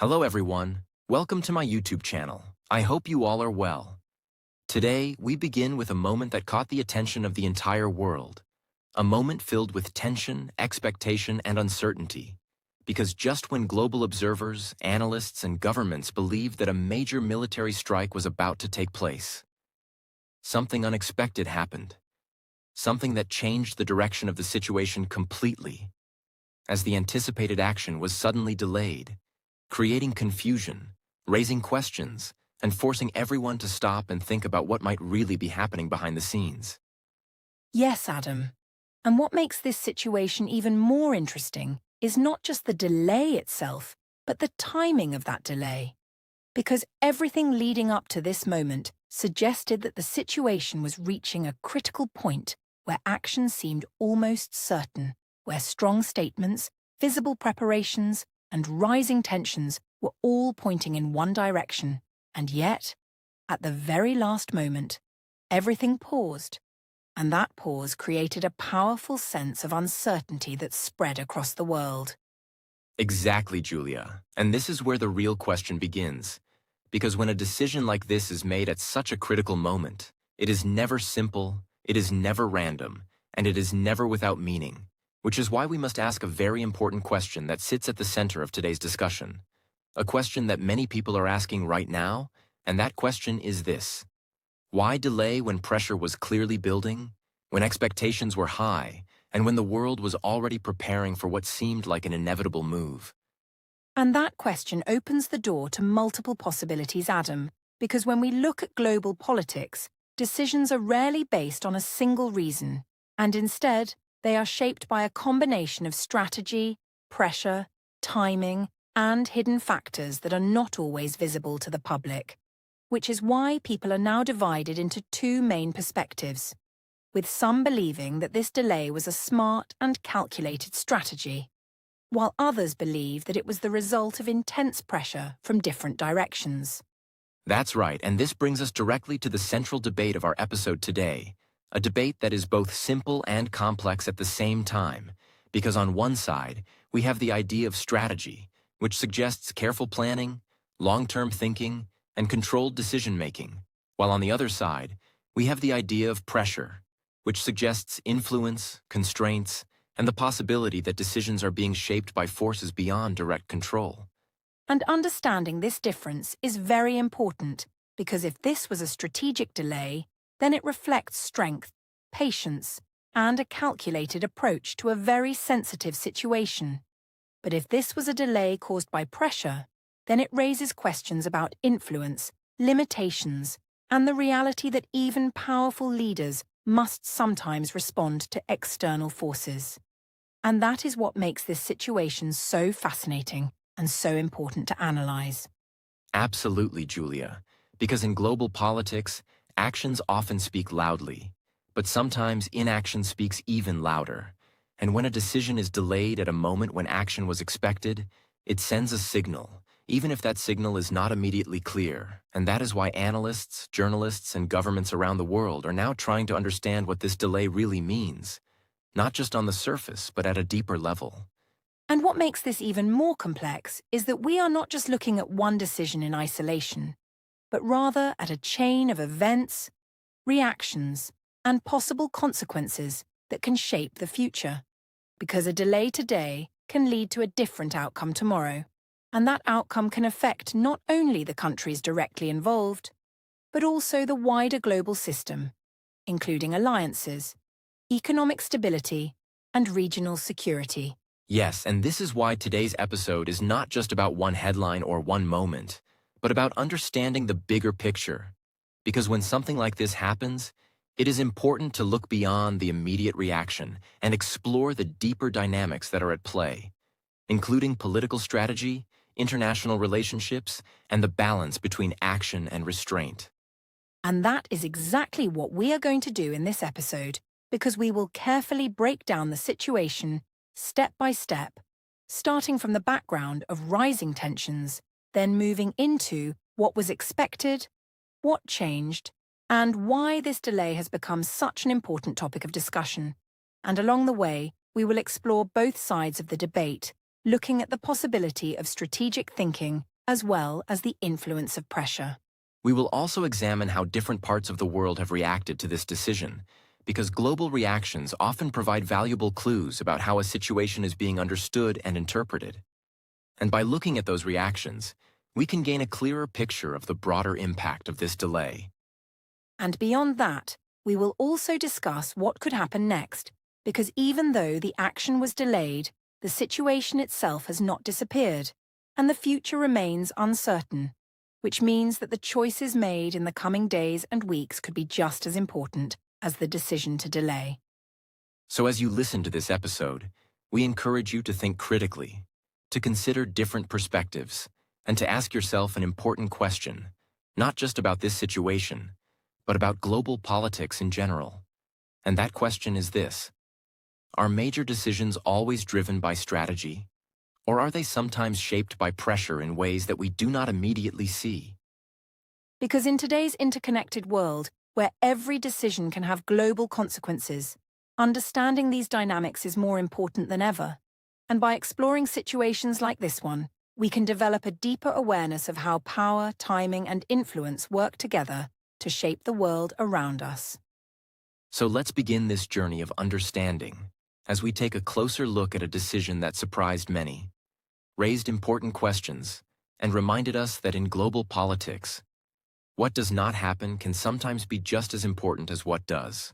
Hello everyone, welcome to my YouTube channel. I hope you all are well. Today, we begin with a moment that caught the attention of the entire world. A moment filled with tension, expectation, and uncertainty. Because just when global observers, analysts, and governments believed that a major military strike was about to take place, something unexpected happened. Something that changed the direction of the situation completely, as the anticipated action was suddenly delayed, creating confusion, raising questions, and forcing everyone to stop and think about what might really be happening behind the scenes. Yes, Adam. And what makes this situation even more interesting is not just the delay itself, but the timing of that delay. Because everything leading up to this moment suggested that the situation was reaching a critical point where action seemed almost certain, where strong statements, visible preparations, and rising tensions were all pointing in one direction. And yet, at the very last moment, everything paused, and that pause created a powerful sense of uncertainty that spread across the world. Exactly, Julia. And this is where the real question begins. Because when a decision like this is made at such a critical moment, it is never simple, it is never random, and it is never without meaning. Which is why we must ask a very important question that sits at the center of today's discussion. A question that many people are asking right now, and that question is this. Why delay when pressure was clearly building, when expectations were high, and when the world was already preparing for what seemed like an inevitable move? And that question opens the door to multiple possibilities, Adam, because when we look at global politics, decisions are rarely based on a single reason, and instead, they are shaped by a combination of strategy, pressure, timing, and hidden factors that are not always visible to the public, which is why people are now divided into two main perspectives, with some believing that this delay was a smart and calculated strategy, while others believe that it was the result of intense pressure from different directions. That's right, and this brings us directly to the central debate of our episode today, a debate that is both simple and complex at the same time, because on one side, we have the idea of strategy, which suggests careful planning, long-term thinking, and controlled decision-making, while on the other side, we have the idea of pressure, which suggests influence, constraints, and the possibility that decisions are being shaped by forces beyond direct control. And understanding this difference is very important, because if this was a strategic delay, then it reflects strength, patience, and a calculated approach to a very sensitive situation. But if this was a delay caused by pressure, then it raises questions about influence, limitations, and the reality that even powerful leaders must sometimes respond to external forces. And that is what makes this situation so fascinating and so important to analyze. Absolutely, Julia, because in global politics, actions often speak loudly, but sometimes inaction speaks even louder. And when a decision is delayed at a moment when action was expected, it sends a signal, even if that signal is not immediately clear. And that is why analysts, journalists, and governments around the world are now trying to understand what this delay really means, not just on the surface, but at a deeper level. And what makes this even more complex is that we are not just looking at one decision in isolation, but rather at a chain of events, reactions, and possible consequences that can shape the future. Because a delay today can lead to a different outcome tomorrow, and that outcome can affect not only the countries directly involved, but also the wider global system, including alliances, economic stability, and regional security. Yes, and this is why today's episode is not just about one headline or one moment, but about understanding the bigger picture. Because when something like this happens, it is important to look beyond the immediate reaction and explore the deeper dynamics that are at play, including political strategy, international relationships, and the balance between action and restraint. And that is exactly what we are going to do in this episode, because we will carefully break down the situation step by step, starting from the background of rising tensions, then moving into what was expected, what changed, and why this delay has become such an important topic of discussion. And along the way, we will explore both sides of the debate, looking at the possibility of strategic thinking as well as the influence of pressure. We will also examine how different parts of the world have reacted to this decision, because global reactions often provide valuable clues about how a situation is being understood and interpreted. And by looking at those reactions, we can gain a clearer picture of the broader impact of this delay. And beyond that, we will also discuss what could happen next, because even though the action was delayed, the situation itself has not disappeared, and the future remains uncertain, which means that the choices made in the coming days and weeks could be just as important as the decision to delay. So as you listen to this episode, we encourage you to think critically, to consider different perspectives, and to ask yourself an important question, not just about this situation, but about global politics in general. And that question is this: are major decisions always driven by strategy, or are they sometimes shaped by pressure in ways that we do not immediately see? Because in today's interconnected world, where every decision can have global consequences, understanding these dynamics is more important than ever. And by exploring situations like this one, we can develop a deeper awareness of how power, timing, and influence work together to shape the world around us. So let's begin this journey of understanding as we take a closer look at a decision that surprised many, raised important questions, and reminded us that in global politics, what does not happen can sometimes be just as important as what does.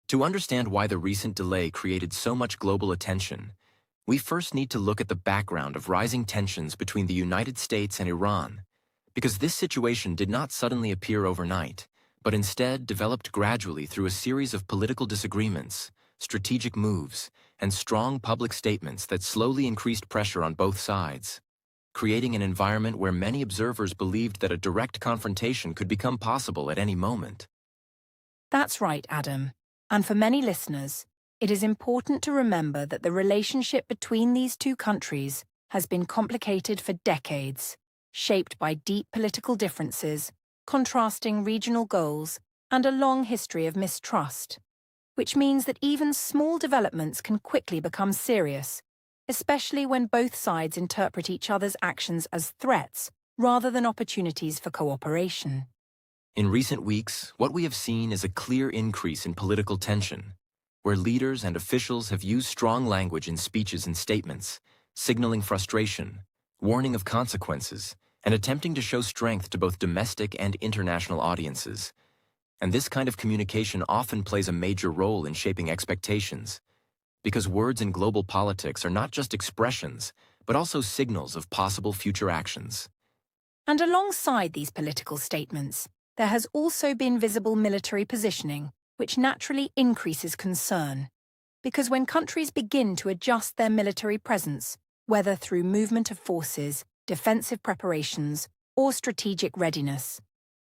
To understand why the recent delay created so much global attention, we first need to look at the background of rising tensions between the United States and Iran, because this situation did not suddenly appear overnight, but instead developed gradually through a series of political disagreements, strategic moves, and strong public statements that slowly increased pressure on both sides, creating an environment where many observers believed that a direct confrontation could become possible at any moment. That's right, Adam. And for many listeners, it is important to remember that the relationship between these two countries has been complicated for decades, shaped by deep political differences, contrasting regional goals, and a long history of mistrust, which means that even small developments can quickly become serious, especially when both sides interpret each other's actions as threats rather than opportunities for cooperation. In recent weeks, what we have seen is a clear increase in political tension, where leaders and officials have used strong language in speeches and statements, signaling frustration, warning of consequences, and attempting to show strength to both domestic and international audiences. And this kind of communication often plays a major role in shaping expectations, because words in global politics are not just expressions, but also signals of possible future actions. And alongside these political statements, there has also been visible military positioning, which naturally increases concern. Because when countries begin to adjust their military presence, whether through movement of forces, defensive preparations, or strategic readiness,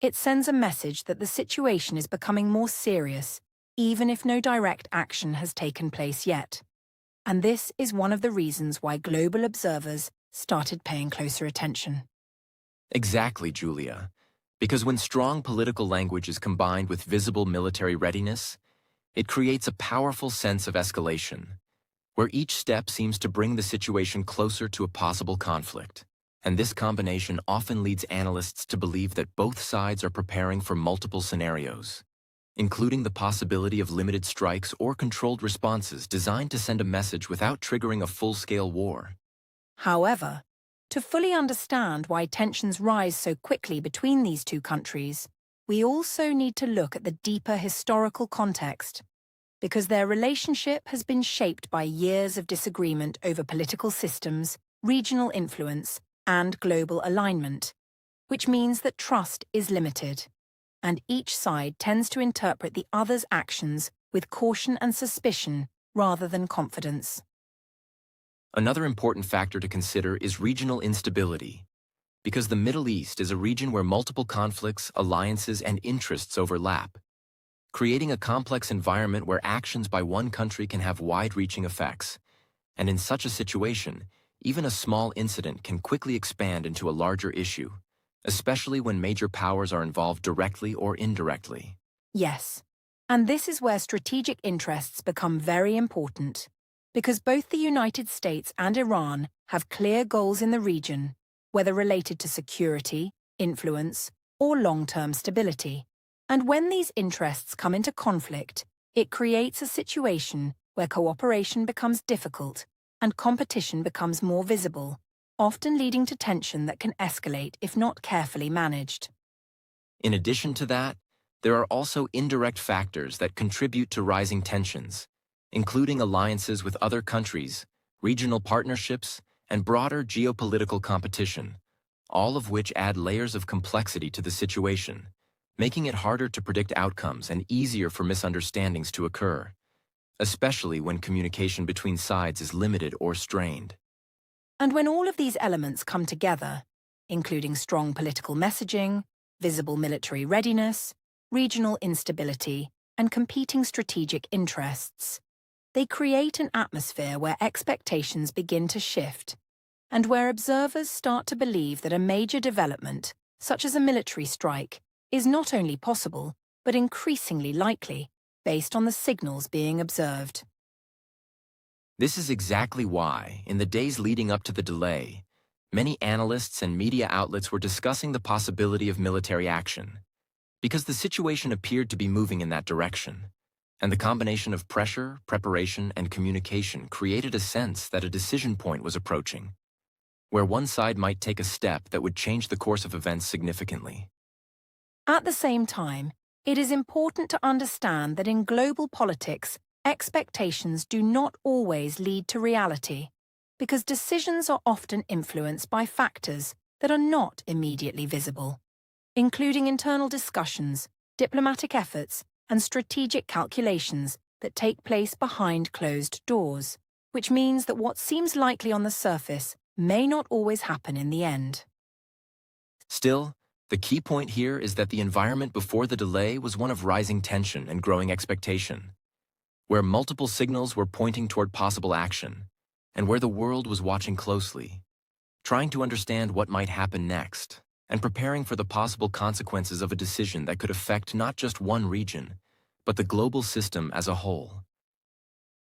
it sends a message that the situation is becoming more serious, even if no direct action has taken place yet. And this is one of the reasons why global observers started paying closer attention. Exactly, Julia. Because when strong political language is combined with visible military readiness, it creates a powerful sense of escalation, where each step seems to bring the situation closer to a possible conflict. And this combination often leads analysts to believe that both sides are preparing for multiple scenarios, including the possibility of limited strikes or controlled responses designed to send a message without triggering a full-scale war. However, to fully understand why tensions rise so quickly between these two countries, we also need to look at the deeper historical context, because their relationship has been shaped by years of disagreement over political systems, regional influence, and global alignment, which means that trust is limited, and each side tends to interpret the other's actions with caution and suspicion rather than confidence. Another important factor to consider is regional instability, because the Middle East is a region where multiple conflicts, alliances, and interests overlap, creating a complex environment where actions by one country can have wide-reaching effects. And in such a situation, even a small incident can quickly expand into a larger issue, especially when major powers are involved directly or indirectly. Yes, and this is where strategic interests become very important, because both the United States and Iran have clear goals in the region, whether related to security, influence, or long-term stability. And when these interests come into conflict, it creates a situation where cooperation becomes difficult and competition becomes more visible, often leading to tension that can escalate if not carefully managed. In addition to that, there are also indirect factors that contribute to rising tensions, including alliances with other countries, regional partnerships, and broader geopolitical competition, all of which add layers of complexity to the situation, making it harder to predict outcomes and easier for misunderstandings to occur, especially when communication between sides is limited or strained. And when all of these elements come together, including strong political messaging, visible military readiness, regional instability, and competing strategic interests, they create an atmosphere where expectations begin to shift, and where observers start to believe that a major development, such as a military strike, is not only possible, but increasingly likely, based on the signals being observed. This is exactly why, in the days leading up to the delay, many analysts and media outlets were discussing the possibility of military action, because the situation appeared to be moving in that direction, and the combination of pressure, preparation, and communication created a sense that a decision point was approaching, where one side might take a step that would change the course of events significantly. At the same time, it is important to understand that in global politics, expectations do not always lead to reality, because decisions are often influenced by factors that are not immediately visible, including internal discussions, diplomatic efforts, and strategic calculations that take place behind closed doors, which means that what seems likely on the surface may not always happen in the end. Still, the key point here is that the environment before the delay was one of rising tension and growing expectation, where multiple signals were pointing toward possible action, and where the world was watching closely, trying to understand what might happen next, and preparing for the possible consequences of a decision that could affect not just one region, but the global system as a whole.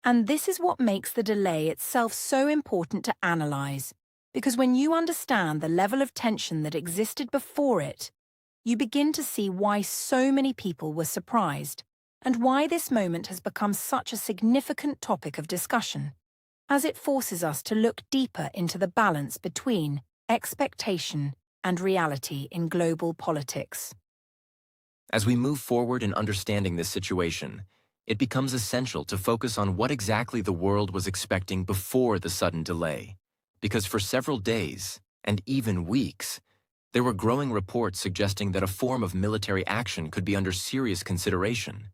And this is what makes the delay itself so important to analyze, because when you understand the level of tension that existed before it, you begin to see why so many people were surprised, and why this moment has become such a significant topic of discussion, as it forces us to look deeper into the balance between expectation and reality in global politics. As we move forward in understanding this situation, it becomes essential to focus on what exactly the world was expecting before the sudden delay, because for several days, and even weeks, there were growing reports suggesting that a form of military action could be under serious consideration.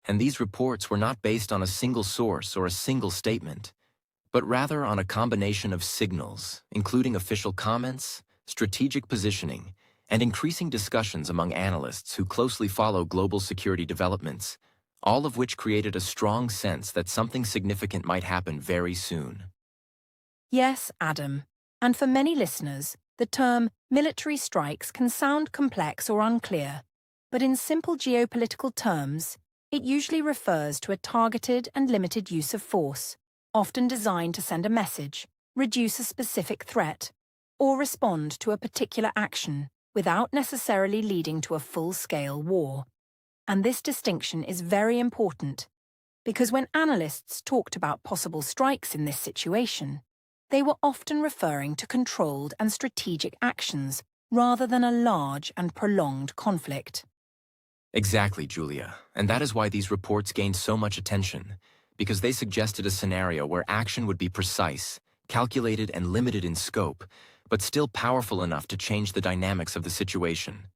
And these reports were not based on a single source or a single statement, but rather on a combination of signals, including official comments, strategic positioning, and increasing discussions among analysts who closely follow global security developments, all of which created a strong sense that something significant might happen very soon. Yes, Adam. And for many listeners, the term military strikes can sound complex or unclear, but in simple geopolitical terms, it usually refers to a targeted and limited use of force, often designed to send a message, reduce a specific threat, or respond to a particular action without necessarily leading to a full-scale war. And this distinction is very important, because when analysts talked about possible strikes in this situation, they were often referring to controlled and strategic actions rather than a large and prolonged conflict. Exactly, Julia, and that is why these reports gained so much attention, because they suggested a scenario where action would be precise, calculated, and limited in scope, but still powerful enough to change the dynamics of the situation.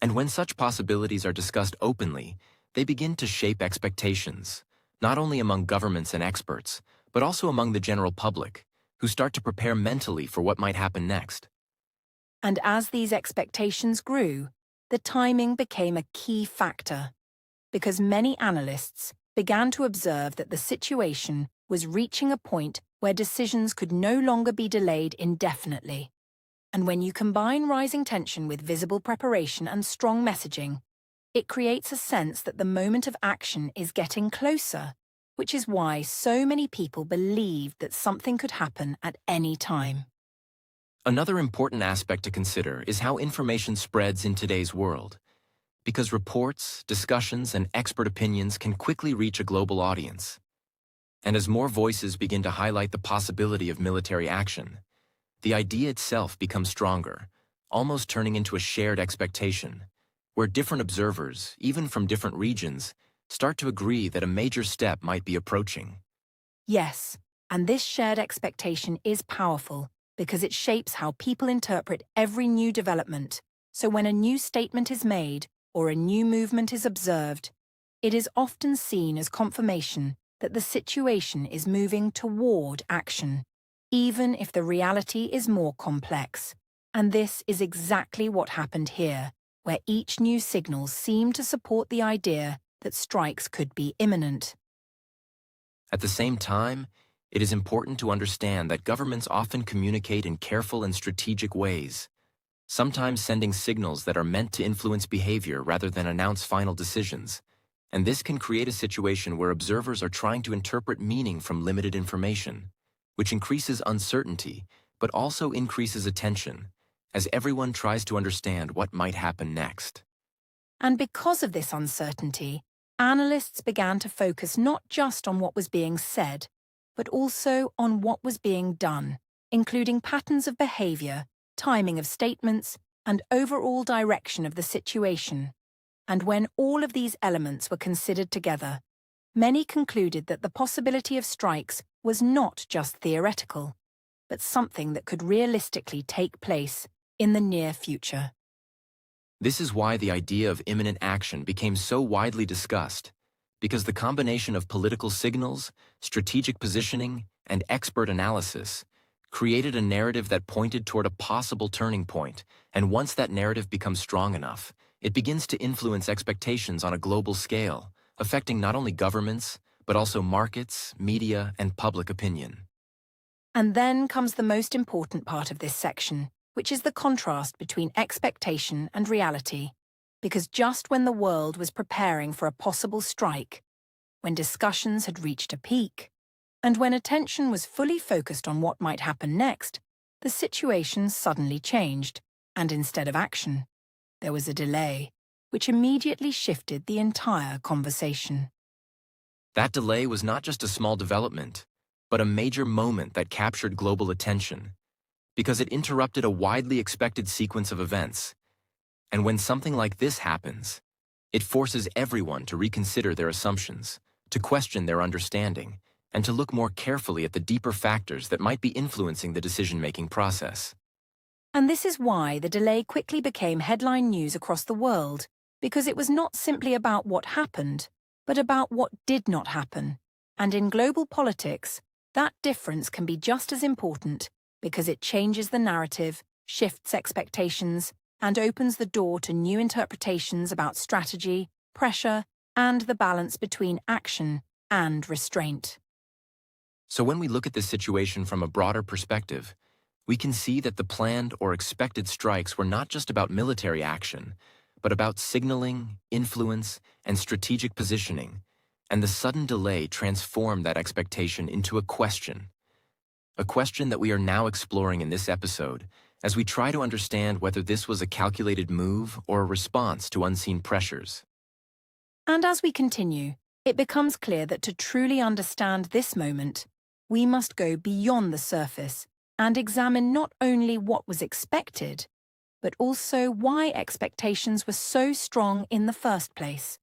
And when such possibilities are discussed openly, they begin to shape expectations, not only among governments and experts, but also among the general public, who start to prepare mentally for what might happen next. And as these expectations grew, the timing became a key factor, because many analysts began to observe that the situation was reaching a point where decisions could no longer be delayed indefinitely. And when you combine rising tension with visible preparation and strong messaging, it creates a sense that the moment of action is getting closer, which is why so many people believed that something could happen at any time. Another important aspect to consider is how information spreads in today's world, because reports, discussions, and expert opinions can quickly reach a global audience. And as more voices begin to highlight the possibility of military action, the idea itself becomes stronger, almost turning into a shared expectation, where different observers, even from different regions, start to agree that a major step might be approaching. Yes, and this shared expectation is powerful because it shapes how people interpret every new development. So when a new statement is made or a new movement is observed, it is often seen as confirmation that the situation is moving toward action, even if the reality is more complex. And this is exactly what happened here, where each new signal seemed to support the idea that strikes could be imminent. At the same time, it is important to understand that governments often communicate in careful and strategic ways, sometimes sending signals that are meant to influence behavior rather than announce final decisions. And this can create a situation where observers are trying to interpret meaning from limited information, which increases uncertainty, but also increases attention, as everyone tries to understand what might happen next. And because of this uncertainty, analysts began to focus not just on what was being said, but also on what was being done, including patterns of behavior, timing of statements, and overall direction of the situation. And when all of these elements were considered together, many concluded that the possibility of strikes was not just theoretical, but something that could realistically take place in the near future. This is why the idea of imminent action became so widely discussed, because the combination of political signals, strategic positioning, and expert analysis created a narrative that pointed toward a possible turning point, and once that narrative becomes strong enough, it begins to influence expectations on a global scale, affecting not only governments, but also markets, media, and public opinion. And then comes the most important part of this section, which is the contrast between expectation and reality. Because just when the world was preparing for a possible strike, when discussions had reached a peak, and when attention was fully focused on what might happen next, the situation suddenly changed, and instead of action, there was a delay, which immediately shifted the entire conversation. That delay was not just a small development, but a major moment that captured global attention, because it interrupted a widely expected sequence of events. And when something like this happens, it forces everyone to reconsider their assumptions, to question their understanding, and to look more carefully at the deeper factors that might be influencing the decision-making process. And this is why the delay quickly became headline news across the world, because it was not simply about what happened, but about what did not happen. And in global politics, that difference can be just as important because it changes the narrative, shifts expectations, and opens the door to new interpretations about strategy, pressure, and the balance between action and restraint. So when we look at this situation from a broader perspective, we can see that the planned or expected strikes were not just about military action, but about signaling, influence, and strategic positioning, and the sudden delay transformed that expectation into a question that we are now exploring in this episode as we try to understand whether this was a calculated move or a response to unseen pressures. And as we continue, it becomes clear that to truly understand this moment, we must go beyond the surface and examine not only what was expected, but also why expectations were so strong in the first place.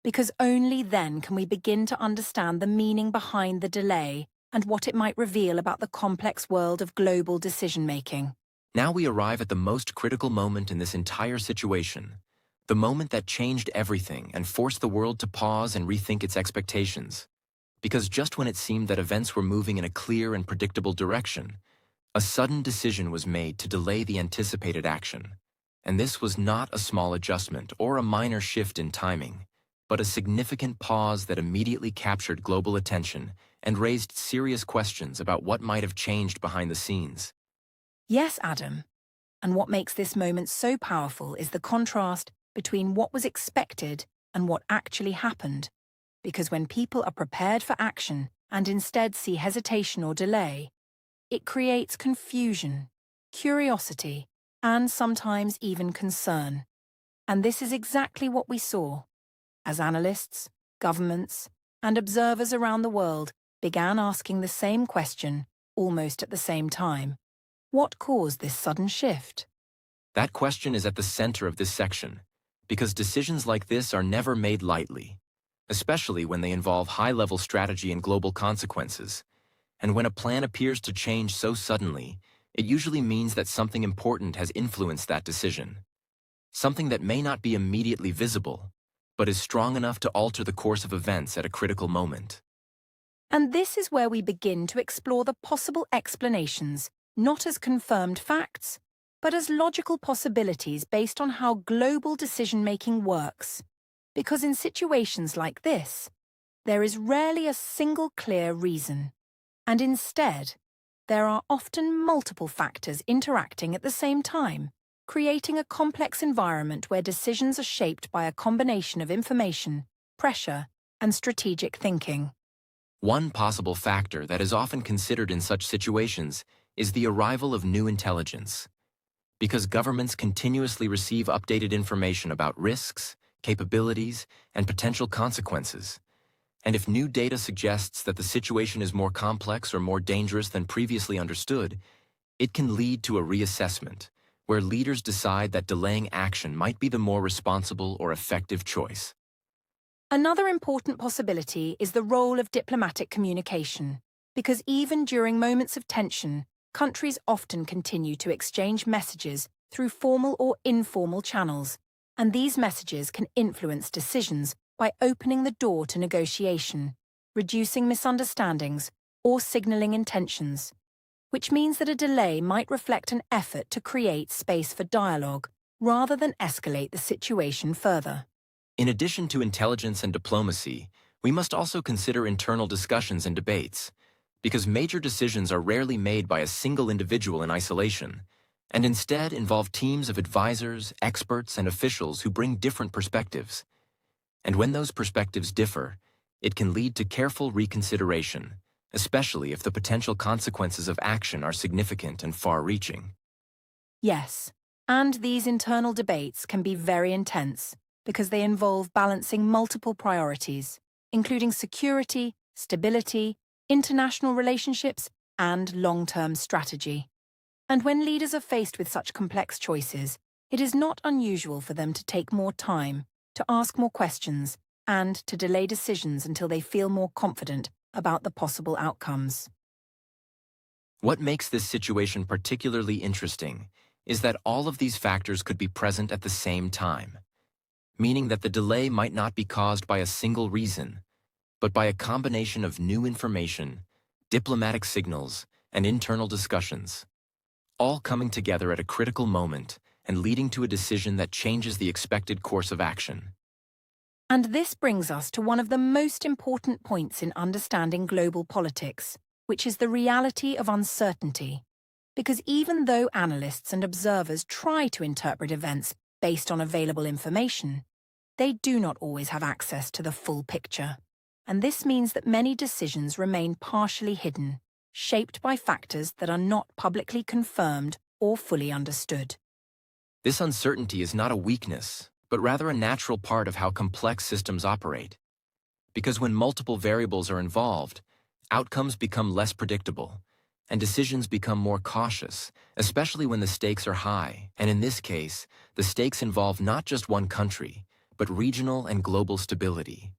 Because only then can we begin to understand the meaning behind the delay and what it might reveal about the complex world of global decision-making. Now we arrive at the most critical moment in this entire situation, the moment that changed everything and forced the world to pause and rethink its expectations. Because just when it seemed that events were moving in a clear and predictable direction, a sudden decision was made to delay the anticipated action. And this was not a small adjustment or a minor shift in timing, but a significant pause that immediately captured global attention and raised serious questions about what might have changed behind the scenes. Yes, Adam. And what makes this moment so powerful is the contrast between what was expected and what actually happened. Because when people are prepared for action and instead see hesitation or delay, it creates confusion. curiosity, and sometimes even concern. And this is exactly what we saw as analysts, governments, and observers around the world began asking the same question almost at the same time. What caused this sudden shift? That question is at the center of this section, because decisions like this are never made lightly, especially when they involve high-level strategy and global consequences. And when a plan appears to change so suddenly, it usually means that something important has influenced that decision. Something that may not be immediately visible, but is strong enough to alter the course of events at a critical moment. And this is where we begin to explore the possible explanations, not as confirmed facts, but as logical possibilities based on how global decision-making works. Because in situations like this, there is rarely a single clear reason. And instead, there are often multiple factors interacting at the same time, creating a complex environment where decisions are shaped by a combination of information, pressure, and strategic thinking. One possible factor that is often considered in such situations is the arrival of new intelligence. Because governments continuously receive updated information about risks, capabilities, and potential consequences. And if new data suggests that the situation is more complex or more dangerous than previously understood, it can lead to a reassessment, where leaders decide that delaying action might be the more responsible or effective choice. Another important possibility is the role of diplomatic communication, because even during moments of tension, countries often continue to exchange messages through formal or informal channels, and these messages can influence decisions by opening the door to negotiation, reducing misunderstandings, or signaling intentions, which means that a delay might reflect an effort to create space for dialogue rather than escalate the situation further. In addition to intelligence and diplomacy, we must also consider internal discussions and debates, because major decisions are rarely made by a single individual in isolation, and instead involve teams of advisors, experts, and officials who bring different perspectives. And when those perspectives differ, it can lead to careful reconsideration, especially if the potential consequences of action are significant and far-reaching. Yes, and these internal debates can be very intense because they involve balancing multiple priorities, including security, stability, international relationships, and long-term strategy. And when leaders are faced with such complex choices, it is not unusual for them to take more time, to ask more questions, and to delay decisions until they feel more confident about the possible outcomes. What makes this situation particularly interesting is that all of these factors could be present at the same time, meaning that the delay might not be caused by a single reason, but by a combination of new information, diplomatic signals, and internal discussions, all coming together at a critical moment and leading to a decision that changes the expected course of action. And this brings us to one of the most important points in understanding global politics, which is the reality of uncertainty. Because even though analysts and observers try to interpret events based on available information, they do not always have access to the full picture. And this means that many decisions remain partially hidden, shaped by factors that are not publicly confirmed or fully understood. This uncertainty is not a weakness, but rather a natural part of how complex systems operate. Because when multiple variables are involved, outcomes become less predictable, and decisions become more cautious, especially when the stakes are high. And in this case, the stakes involve not just one country, but regional and global stability.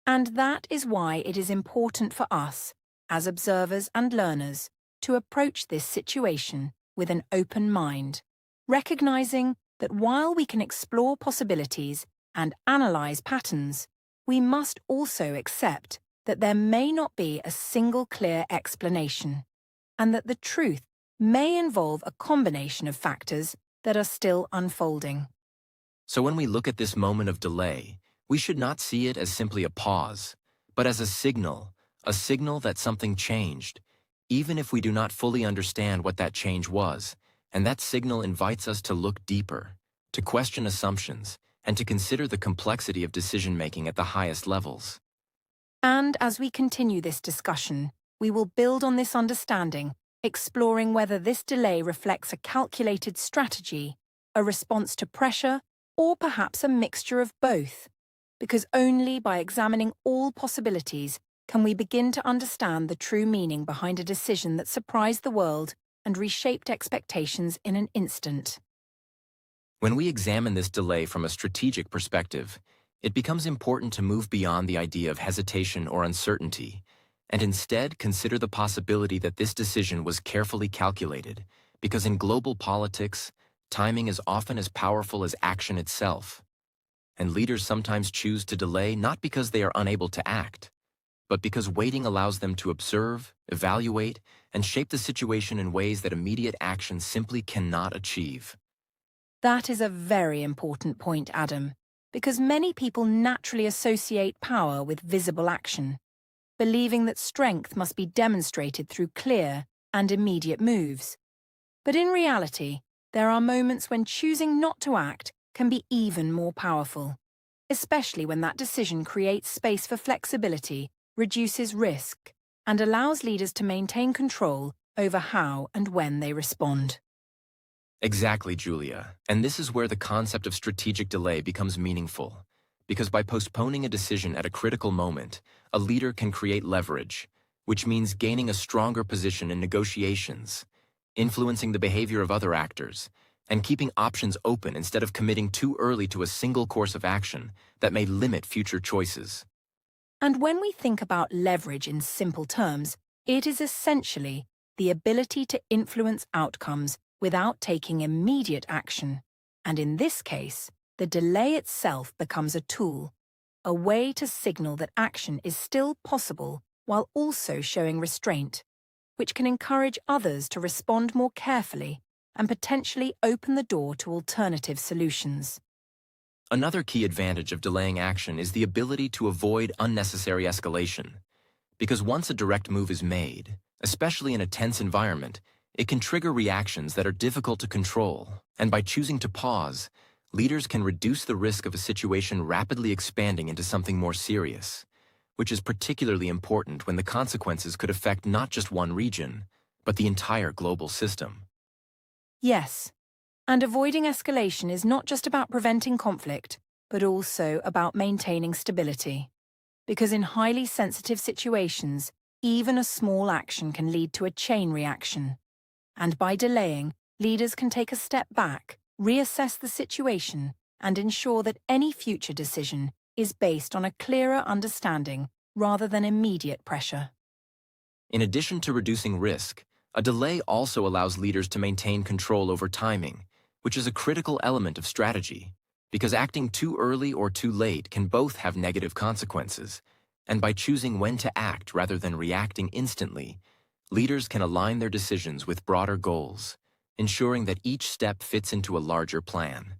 And that is why it is important for us, as observers and learners, to approach this situation with an open mind, recognizing that while we can explore possibilities and analyze patterns, we must also accept that there may not be a single clear explanation, and that the truth may involve a combination of factors that are still unfolding. So when we look at this moment of delay, we should not see it as simply a pause, but as a signal that something changed, even if we do not fully understand what that change was. And that signal invites us to look deeper, to question assumptions, and to consider the complexity of decision-making at the highest levels. And as we continue this discussion, we will build on this understanding exploring whether this delay reflects a calculated strategy, a response to pressure, or perhaps a mixture of both. Because only by examining all possibilities can we begin to understand the true meaning behind a decision that surprised the world and reshaped expectations in an instant. When we examine this delay from a strategic perspective, it becomes important to move beyond the idea of hesitation or uncertainty, and instead consider the possibility that this decision was carefully calculated, because in global politics, timing is often as powerful as action itself. And leaders sometimes choose to delay not because they are unable to act, but because waiting allows them to observe, evaluate, and shape the situation in ways that immediate action simply cannot achieve. That is a very important point, Adam, because many people naturally associate power with visible action, believing that strength must be demonstrated through clear and immediate moves. But in reality, there are moments when choosing not to act can be even more powerful, especially when that decision creates space for flexibility, reduces risk, and allows leaders to maintain control over how and when they respond. Exactly, Julia. And this is where the concept of strategic delay becomes meaningful. Because by postponing a decision at a critical moment, a leader can create leverage, which means gaining a stronger position in negotiations, influencing the behavior of other actors, and keeping options open instead of committing too early to a single course of action that may limit future choices. And when we think about leverage in simple terms, it is essentially the ability to influence outcomes without taking immediate action. And in this case, the delay itself becomes a tool, a way to signal that action is still possible while also showing restraint, which can encourage others to respond more carefully and potentially open the door to alternative solutions. Another key advantage of delaying action is the ability to avoid unnecessary escalation. Because once a direct move is made, especially in a tense environment, it can trigger reactions that are difficult to control, and by choosing to pause, leaders can reduce the risk of a situation rapidly expanding into something more serious, which is particularly important when the consequences could affect not just one region, but the entire global system. Yes, and avoiding escalation is not just about preventing conflict, but also about maintaining stability. Because in highly sensitive situations, even a small action can lead to a chain reaction. And by delaying, leaders can take a step back, reassess the situation, and ensure that any future decision is based on a clearer understanding rather than immediate pressure. In addition to reducing risk, a delay also allows leaders to maintain control over timing, which is a critical element of strategy, because acting too early or too late can both have negative consequences, and by choosing when to act rather than reacting instantly, leaders can align their decisions with broader goals, ensuring that each step fits into a larger plan.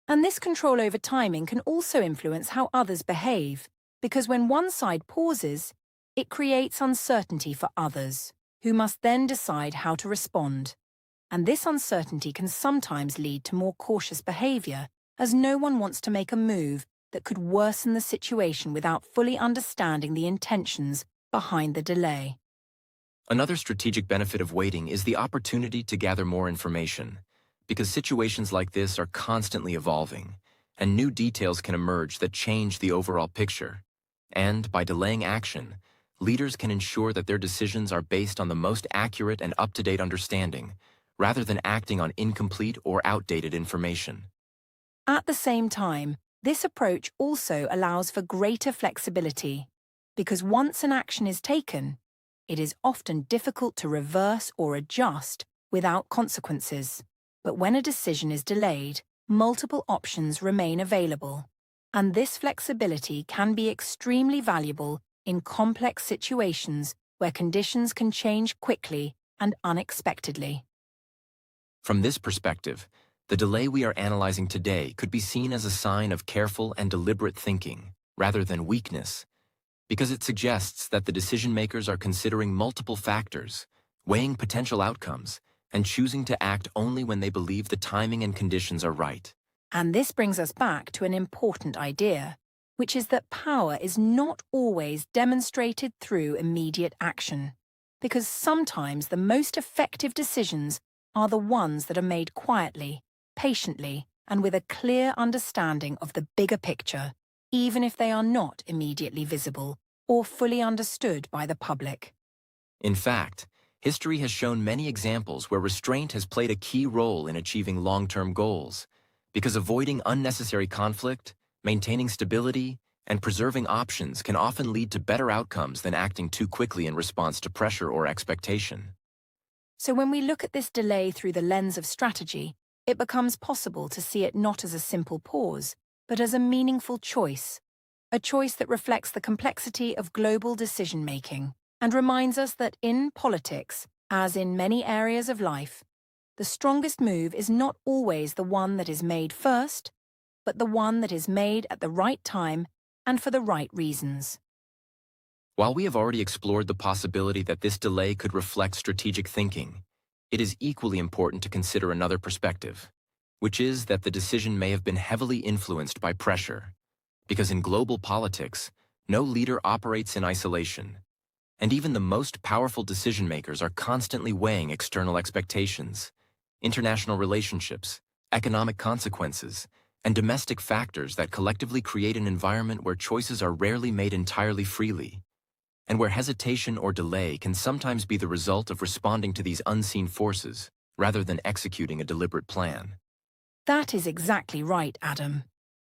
And this control over timing can also influence how others behave, because when one side pauses, it creates uncertainty for others, who must then decide how to respond. And this uncertainty can sometimes lead to more cautious behavior, as no one wants to make a move that could worsen the situation without fully understanding the intentions behind the delay. Another strategic benefit of waiting is the opportunity to gather more information, because situations like this are constantly evolving, and new details can emerge that change the overall picture. And by delaying action, leaders can ensure that their decisions are based on the most accurate and up-to-date understanding, rather than acting on incomplete or outdated information. At the same time, this approach also allows for greater flexibility, because once an action is taken, it is often difficult to reverse or adjust without consequences. But when a decision is delayed, multiple options remain available, and this flexibility can be extremely valuable in complex situations where conditions can change quickly and unexpectedly. From this perspective, the delay we are analyzing today could be seen as a sign of careful and deliberate thinking, rather than weakness, because it suggests that the decision-makers are considering multiple factors, weighing potential outcomes, and choosing to act only when they believe the timing and conditions are right. And this brings us back to an important idea, which is that power is not always demonstrated through immediate action. because sometimes the most effective decisions are the ones that are made quietly, patiently, and with a clear understanding of the bigger picture, even if they are not immediately visible or fully understood by the public. In fact, history has shown many examples where restraint has played a key role in achieving long-term goals, because avoiding unnecessary conflict, maintaining stability, and preserving options can often lead to better outcomes than acting too quickly in response to pressure or expectation. So when we look at this delay through the lens of strategy, it becomes possible to see it not as a simple pause, but as a meaningful choice, a choice that reflects the complexity of global decision-making and reminds us that in politics, as in many areas of life, the strongest move is not always the one that is made first, but the one that is made at the right time and for the right reasons. While we have already explored the possibility that this delay could reflect strategic thinking, it is equally important to consider another perspective, which is that the decision may have been heavily influenced by pressure, because in global politics, no leader operates in isolation, and even the most powerful decision-makers are constantly weighing external expectations, international relationships, economic consequences, and domestic factors that collectively create an environment where choices are rarely made entirely freely, and where hesitation or delay can sometimes be the result of responding to these unseen forces rather than executing a deliberate plan. That is exactly right, Adam,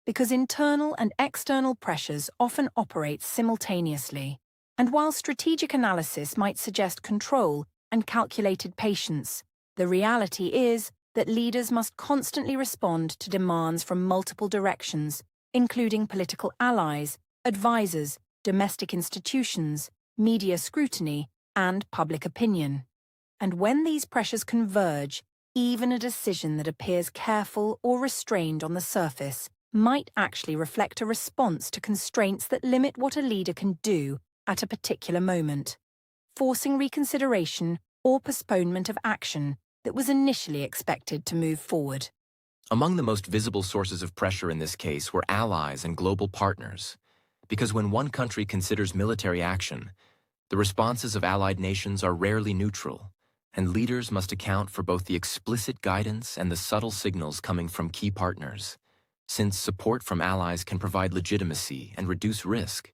because internal and external pressures often operate simultaneously, and while strategic analysis might suggest control and calculated patience, the reality is that leaders must constantly respond to demands from multiple directions, including political allies, advisors, domestic institutions, media scrutiny, and public opinion. And when these pressures converge, even a decision that appears careful or restrained on the surface might actually reflect a response to constraints that limit what a leader can do at a particular moment, forcing reconsideration or postponement of action that was initially expected to move forward. Among the most visible sources of pressure in this case were allies and global partners, because when one country considers military action, the responses of allied nations are rarely neutral, and leaders must account for both the explicit guidance and the subtle signals coming from key partners, since support from allies can provide legitimacy and reduce risk,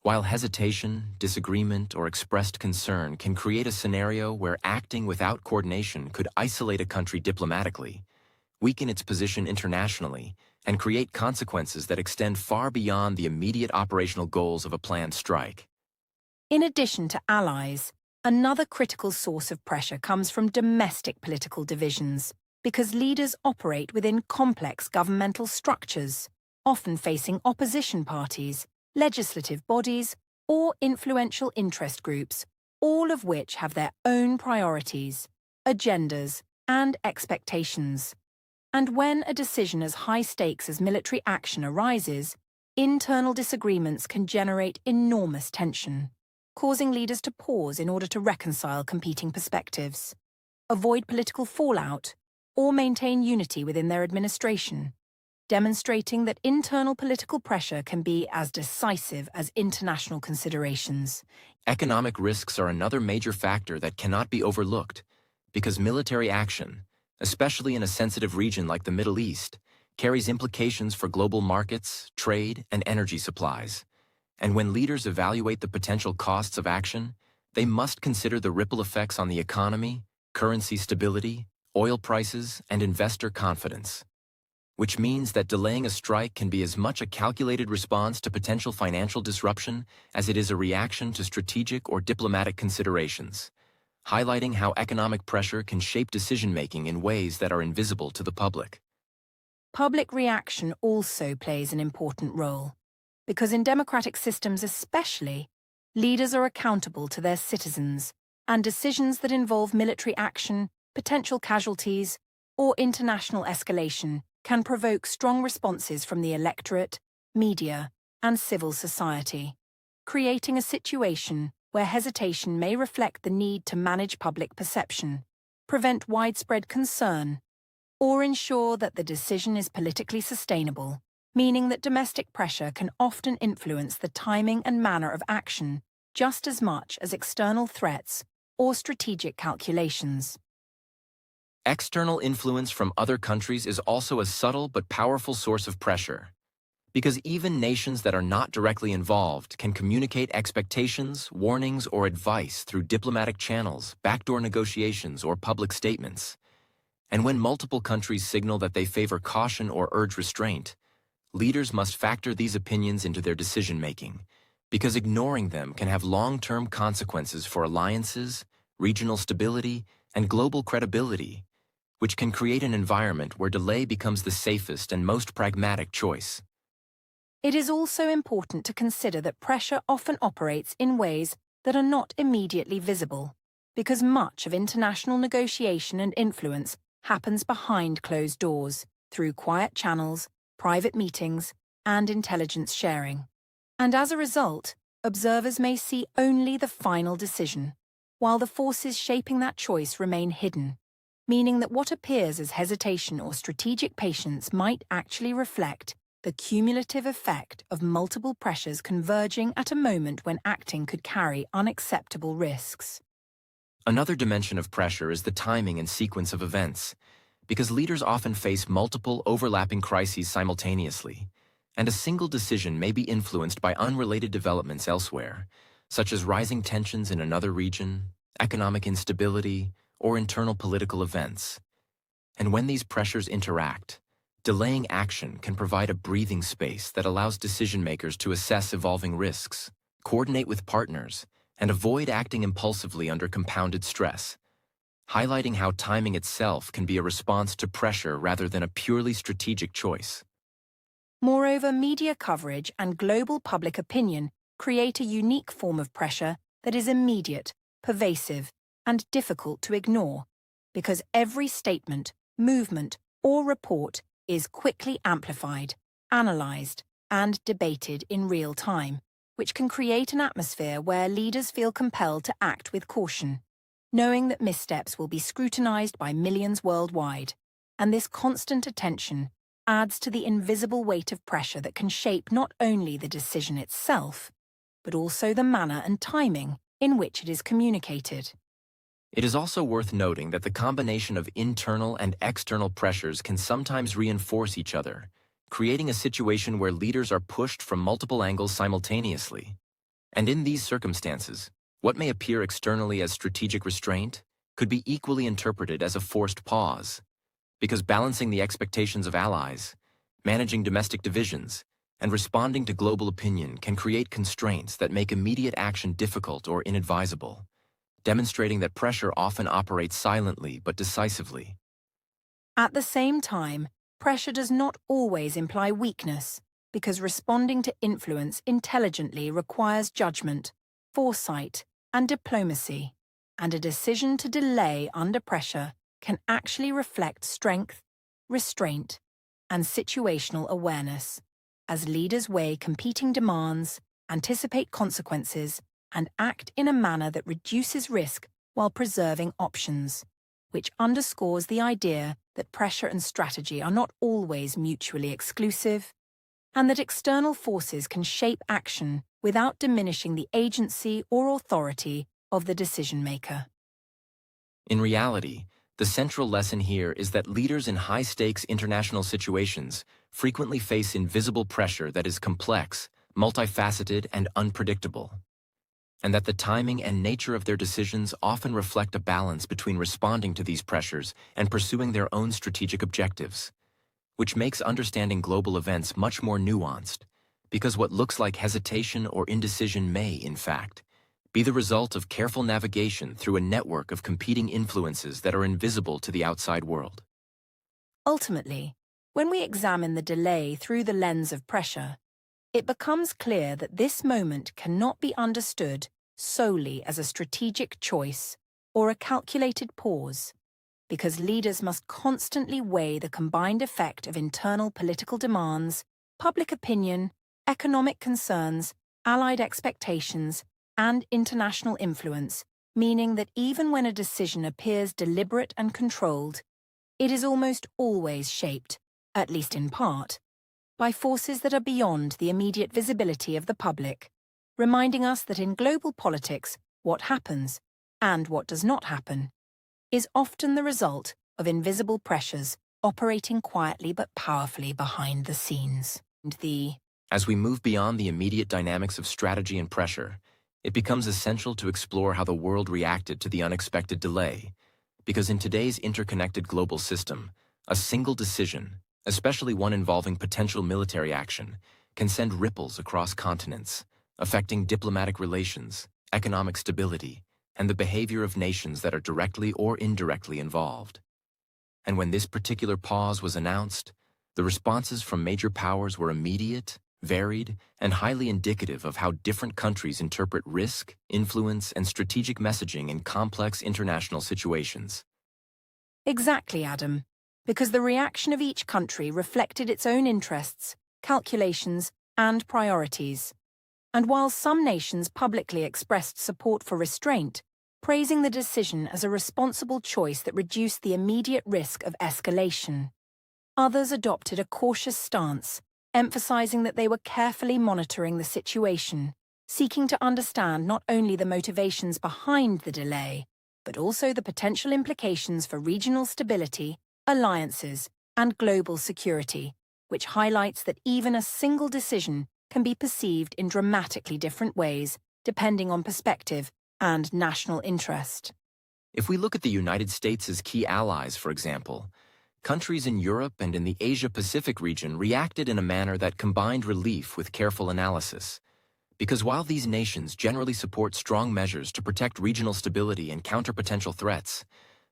while hesitation, disagreement, or expressed concern can create a scenario where acting without coordination could isolate a country diplomatically, weaken its position internationally, and create consequences that extend far beyond the immediate operational goals of a planned strike. In addition to allies, another critical source of pressure comes from domestic political divisions, because leaders operate within complex governmental structures, often facing opposition parties, legislative bodies, or influential interest groups, all of which have their own priorities, agendas, and expectations. And when a decision as high stakes as military action arises, internal disagreements can generate enormous tension, causing leaders to pause in order to reconcile competing perspectives, avoid political fallout, or maintain unity within their administration, demonstrating that internal political pressure can be as decisive as international considerations. Economic risks are another major factor that cannot be overlooked, because military action, especially in a sensitive region like the Middle East, carries implications for global markets, trade, and energy supplies. And when leaders evaluate the potential costs of action, they must consider the ripple effects on the economy, currency stability, oil prices, and investor confidence. Which means that delaying a strike can be as much a calculated response to potential financial disruption as it is a reaction to strategic or diplomatic considerations, highlighting how economic pressure can shape decision-making in ways that are invisible to the public. Public reaction also plays an important role, because in democratic systems especially, leaders are accountable to their citizens, and decisions that involve military action, potential casualties, or international escalation can provoke strong responses from the electorate, media, and civil society, creating a situation where hesitation may reflect the need to manage public perception, prevent widespread concern, or ensure that the decision is politically sustainable, meaning that domestic pressure can often influence the timing and manner of action just as much as external threats or strategic calculations. External influence from other countries is also a subtle but powerful source of pressure, because even nations that are not directly involved can communicate expectations, warnings, or advice through diplomatic channels, backdoor negotiations, or public statements. And when multiple countries signal that they favor caution or urge restraint, leaders must factor these opinions into their decision-making, because ignoring them can have long-term consequences for alliances, regional stability, and global credibility, which can create an environment where delay becomes the safest and most pragmatic choice. It is also important to consider that pressure often operates in ways that are not immediately visible, because much of international negotiation and influence happens behind closed doors, through quiet channels, private meetings, and intelligence sharing. And as a result, observers may see only the final decision, while the forces shaping that choice remain hidden, meaning that what appears as hesitation or strategic patience might actually reflect the cumulative effect of multiple pressures converging at a moment when acting could carry unacceptable risks. Another dimension of pressure is the timing and sequence of events, because leaders often face multiple overlapping crises simultaneously, and a single decision may be influenced by unrelated developments elsewhere, such as rising tensions in another region, economic instability, or internal political events. And when these pressures interact, delaying action can provide a breathing space that allows decision-makers to assess evolving risks, coordinate with partners, and avoid acting impulsively under compounded stress, highlighting how timing itself can be a response to pressure rather than a purely strategic choice. Moreover, media coverage and global public opinion create a unique form of pressure that is immediate, pervasive, and difficult to ignore, because every statement, movement, or report is quickly amplified, analyzed, and debated in real time, which can create an atmosphere where leaders feel compelled to act with caution, knowing that missteps will be scrutinized by millions worldwide. And this constant attention adds to the invisible weight of pressure that can shape not only the decision itself, but also the manner and timing in which it is communicated. It is also worth noting that the combination of internal and external pressures can sometimes reinforce each other, creating a situation where leaders are pushed from multiple angles simultaneously. And in these circumstances, what may appear externally as strategic restraint could be equally interpreted as a forced pause, because balancing the expectations of allies, managing domestic divisions, and responding to global opinion can create constraints that make immediate action difficult or inadvisable, demonstrating that pressure often operates silently but decisively. At the same time, pressure does not always imply weakness, because responding to influence intelligently requires judgment, foresight, and diplomacy, and a decision to delay under pressure can actually reflect strength, restraint, and situational awareness, as leaders weigh competing demands, anticipate consequences, and act in a manner that reduces risk while preserving options, which underscores the idea that pressure and strategy are not always mutually exclusive, and that external forces can shape action without diminishing the agency or authority of the decision-maker. In reality, the central lesson here is that leaders in high-stakes international situations frequently face invisible pressure that is complex, multifaceted, and unpredictable, and that the timing and nature of their decisions often reflect a balance between responding to these pressures and pursuing their own strategic objectives, which makes understanding global events much more nuanced, because what looks like hesitation or indecision may, in fact, be the result of careful navigation through a network of competing influences that are invisible to the outside world. Ultimately, when we examine the delay through the lens of pressure, it becomes clear that this moment cannot be understood solely as a strategic choice or a calculated pause, because leaders must constantly weigh the combined effect of internal political demands, public opinion, economic concerns, allied expectations, and international influence, meaning that even when a decision appears deliberate and controlled, it is almost always shaped, at least in part, by forces that are beyond the immediate visibility of the public, reminding us that in global politics, what happens and what does not happen, is often the result of invisible pressures operating quietly but powerfully behind the scenes. As we move beyond the immediate dynamics of strategy and pressure, it becomes essential to explore how the world reacted to the unexpected delay. Because in today's interconnected global system, a single decision, especially one involving potential military action, can send ripples across continents, affecting diplomatic relations, economic stability, and the behavior of nations that are directly or indirectly involved. And when this particular pause was announced, the responses from major powers were immediate, varied, and highly indicative of how different countries interpret risk, influence, and strategic messaging in complex international situations. Exactly, Adam, because the reaction of each country reflected its own interests, calculations, and priorities. And while some nations publicly expressed support for restraint, praising the decision as a responsible choice that reduced the immediate risk of escalation, others adopted a cautious stance, emphasizing that they were carefully monitoring the situation, seeking to understand not only the motivations behind the delay, but also the potential implications for regional stability, alliances, and global security, which highlights that even a single decision can be perceived in dramatically different ways, depending on perspective and national interest. If we look at the United States as key allies, for example, countries in Europe and in the Asia-Pacific region reacted in a manner that combined relief with careful analysis. Because while these nations generally support strong measures to protect regional stability and counter potential threats,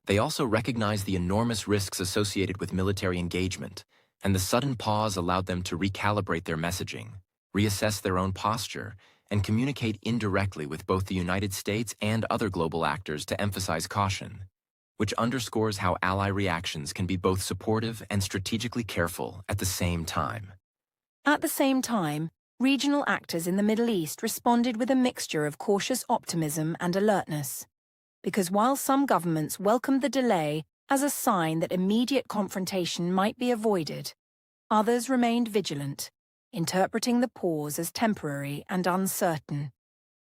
they also recognize the enormous risks associated with military engagement, and the sudden pause allowed them to recalibrate their messaging, reassess their own posture, and communicate indirectly with both the United States and other global actors to emphasize caution, which underscores how ally reactions can be both supportive and strategically careful at the same time. At the same time, regional actors in the Middle East responded with a mixture of cautious optimism and alertness. Because while some governments welcomed the delay as a sign that immediate confrontation might be avoided, others remained vigilant, interpreting the pause as temporary and uncertain,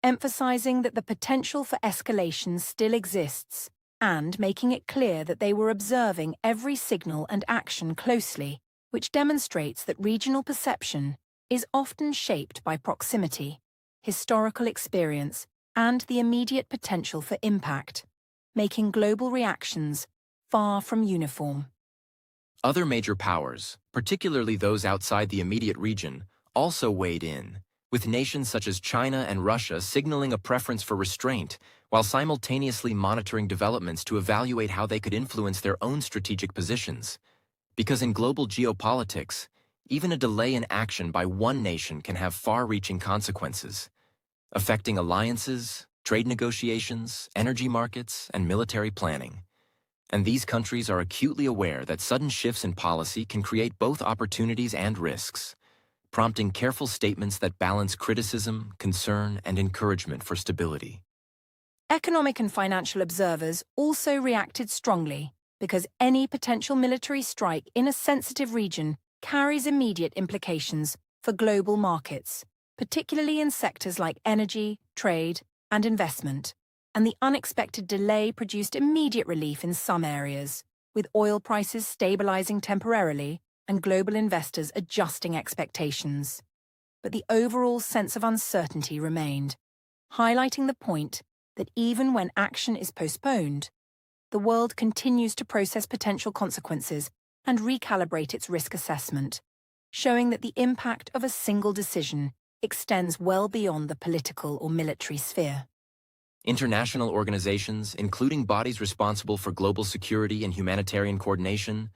emphasizing that the potential for escalation still exists, and making it clear that they were observing every signal and action closely, which demonstrates that regional perception is often shaped by proximity, historical experience, and the immediate potential for impact, making global reactions far from uniform. Other major powers, particularly those outside the immediate region, also weighed in, with nations such as China and Russia signaling a preference for restraint while simultaneously monitoring developments to evaluate how they could influence their own strategic positions. Because in global geopolitics, even a delay in action by one nation can have far-reaching consequences, affecting alliances, trade negotiations, energy markets, and military planning. And these countries are acutely aware that sudden shifts in policy can create both opportunities and risks, prompting careful statements that balance criticism, concern, and encouragement for stability. Economic and financial observers also reacted strongly, because any potential military strike in a sensitive region carries immediate implications for global markets, particularly in sectors like energy, trade, and investment. And the unexpected delay produced immediate relief in some areas, with oil prices stabilizing temporarily and global investors adjusting expectations. But the overall sense of uncertainty remained, highlighting the point that even when action is postponed, the world continues to process potential consequences and recalibrate its risk assessment, showing that the impact of a single decision extends well beyond the political or military sphere. International organizations, including bodies responsible for global security and humanitarian coordination,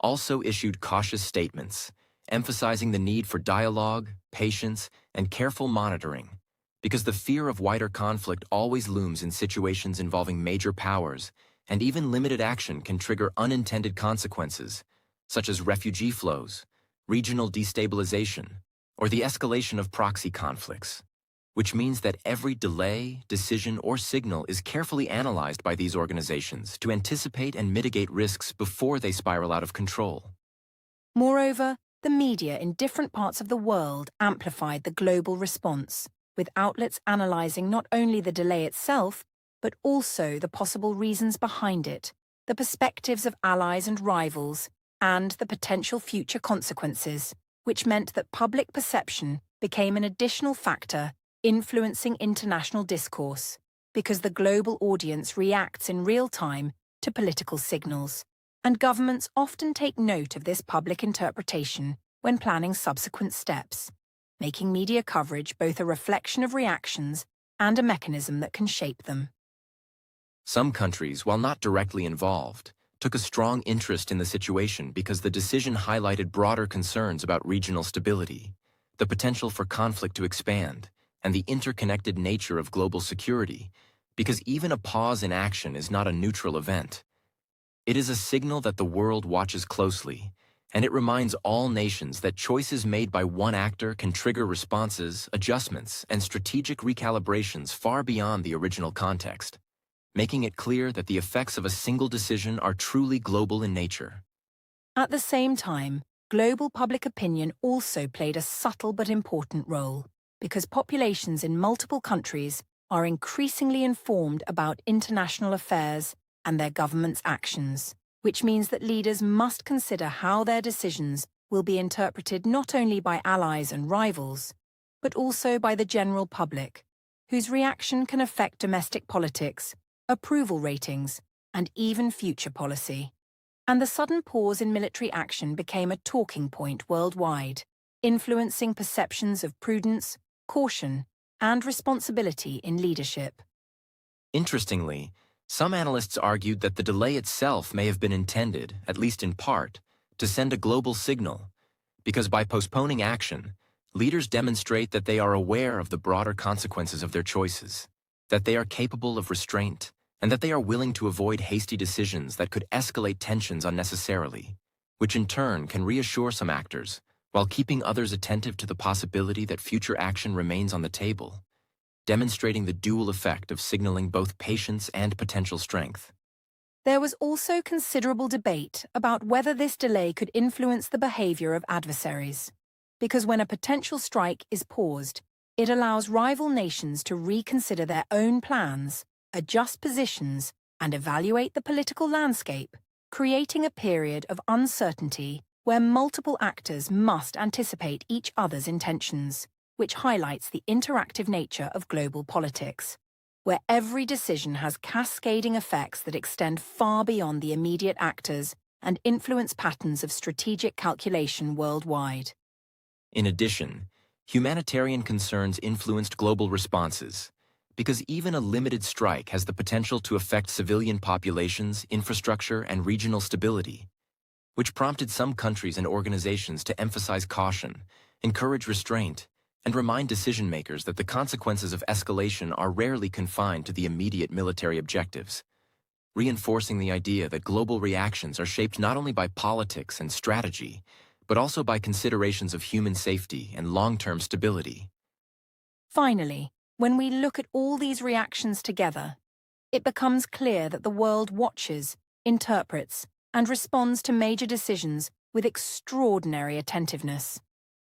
also issued cautious statements, emphasizing the need for dialogue, patience, and careful monitoring, because the fear of wider conflict always looms in situations involving major powers, and even limited action can trigger unintended consequences, such as refugee flows, regional destabilization, or the escalation of proxy conflicts, which means that every delay, decision, or signal is carefully analyzed by these organizations to anticipate and mitigate risks before they spiral out of control. Moreover, the media in different parts of the world amplified the global response, with outlets analyzing not only the delay itself, but also the possible reasons behind it, the perspectives of allies and rivals, and the potential future consequences, which meant that public perception became an additional factor influencing international discourse, because the global audience reacts in real time to political signals, and governments often take note of this public interpretation when planning subsequent steps, making media coverage both a reflection of reactions and a mechanism that can shape them. Some countries, while not directly involved, took a strong interest in the situation because the decision highlighted broader concerns about regional stability, the potential for conflict to expand, and the interconnected nature of global security, because even a pause in action is not a neutral event. It is a signal that the world watches closely, and it reminds all nations that choices made by one actor can trigger responses, adjustments, and strategic recalibrations far beyond the original context, making it clear that the effects of a single decision are truly global in nature. At the same time, global public opinion also played a subtle but important role, because populations in multiple countries are increasingly informed about international affairs and their government's actions, which means that leaders must consider how their decisions will be interpreted not only by allies and rivals, but also by the general public, whose reaction can affect domestic politics, approval ratings, and even future policy. And the sudden pause in military action became a talking point worldwide, influencing perceptions of prudence, caution, and responsibility in leadership. Interestingly, some analysts argued that the delay itself may have been intended, at least in part, to send a global signal, because by postponing action, leaders demonstrate that they are aware of the broader consequences of their choices, that they are capable of restraint, and that they are willing to avoid hasty decisions that could escalate tensions unnecessarily, which in turn can reassure some actors, while keeping others attentive to the possibility that future action remains on the table, demonstrating the dual effect of signaling both patience and potential strength. There was also considerable debate about whether this delay could influence the behavior of adversaries, because when a potential strike is paused, it allows rival nations to reconsider their own plans, adjust positions, and evaluate the political landscape, creating a period of uncertainty where multiple actors must anticipate each other's intentions, which highlights the interactive nature of global politics, where every decision has cascading effects that extend far beyond the immediate actors and influence patterns of strategic calculation worldwide. In addition, humanitarian concerns influenced global responses, because even a limited strike has the potential to affect civilian populations, infrastructure, and regional stability, which prompted some countries and organizations to emphasize caution, encourage restraint, and remind decision-makers that the consequences of escalation are rarely confined to the immediate military objectives, reinforcing the idea that global reactions are shaped not only by politics and strategy, but also by considerations of human safety and long-term stability. Finally, when we look at all these reactions together, it becomes clear that the world watches, interprets, and responds to major decisions with extraordinary attentiveness.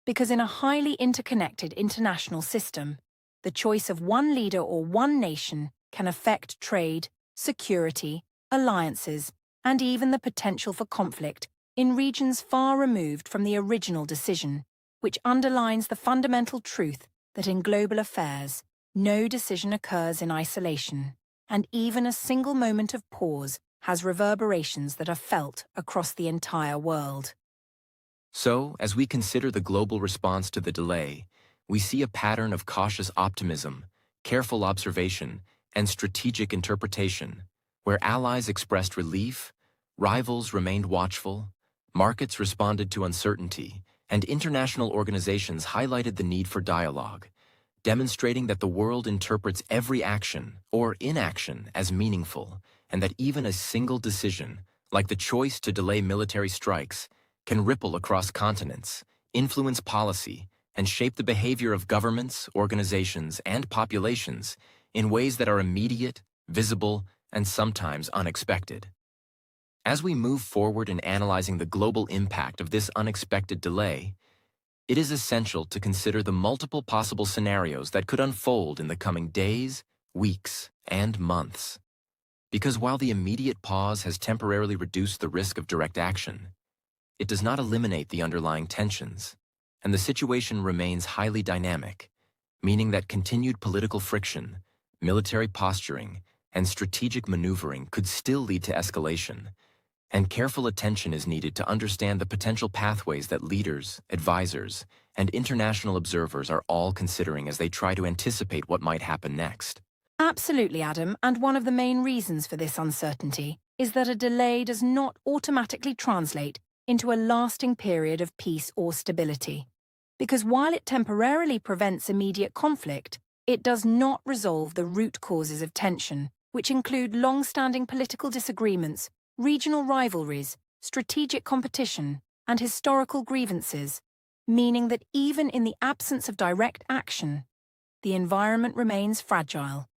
Because in a highly interconnected international system, the choice of one leader or one nation can affect trade, security, alliances, and even the potential for conflict in regions far removed from the original decision, which underlines the fundamental truth that in global affairs, no decision occurs in isolation, and even a single moment of pause has reverberations that are felt across the entire world. So, as we consider the global response to the delay, we see a pattern of cautious optimism, careful observation, and strategic interpretation, where allies expressed relief, rivals remained watchful, markets responded to uncertainty, and international organizations highlighted the need for dialogue, demonstrating that the world interprets every action or inaction as meaningful, and that even a single decision, like the choice to delay military strikes, can ripple across continents, influence policy, and shape the behavior of governments, organizations, and populations in ways that are immediate, visible, and sometimes unexpected. As we move forward in analyzing the global impact of this unexpected delay, it is essential to consider the multiple possible scenarios that could unfold in the coming days, weeks, and months. Because while the immediate pause has temporarily reduced the risk of direct action, it does not eliminate the underlying tensions, and the situation remains highly dynamic, meaning that continued political friction, military posturing, and strategic maneuvering could still lead to escalation, and careful attention is needed to understand the potential pathways that leaders, advisors, and international observers are all considering as they try to anticipate what might happen next. Absolutely, Adam, and one of the main reasons for this uncertainty is that a delay does not automatically translate into a lasting period of peace or stability. Because while it temporarily prevents immediate conflict, it does not resolve the root causes of tension, which include long-standing political disagreements, regional rivalries, strategic competition, and historical grievances, meaning that even in the absence of direct action, the environment remains fragile,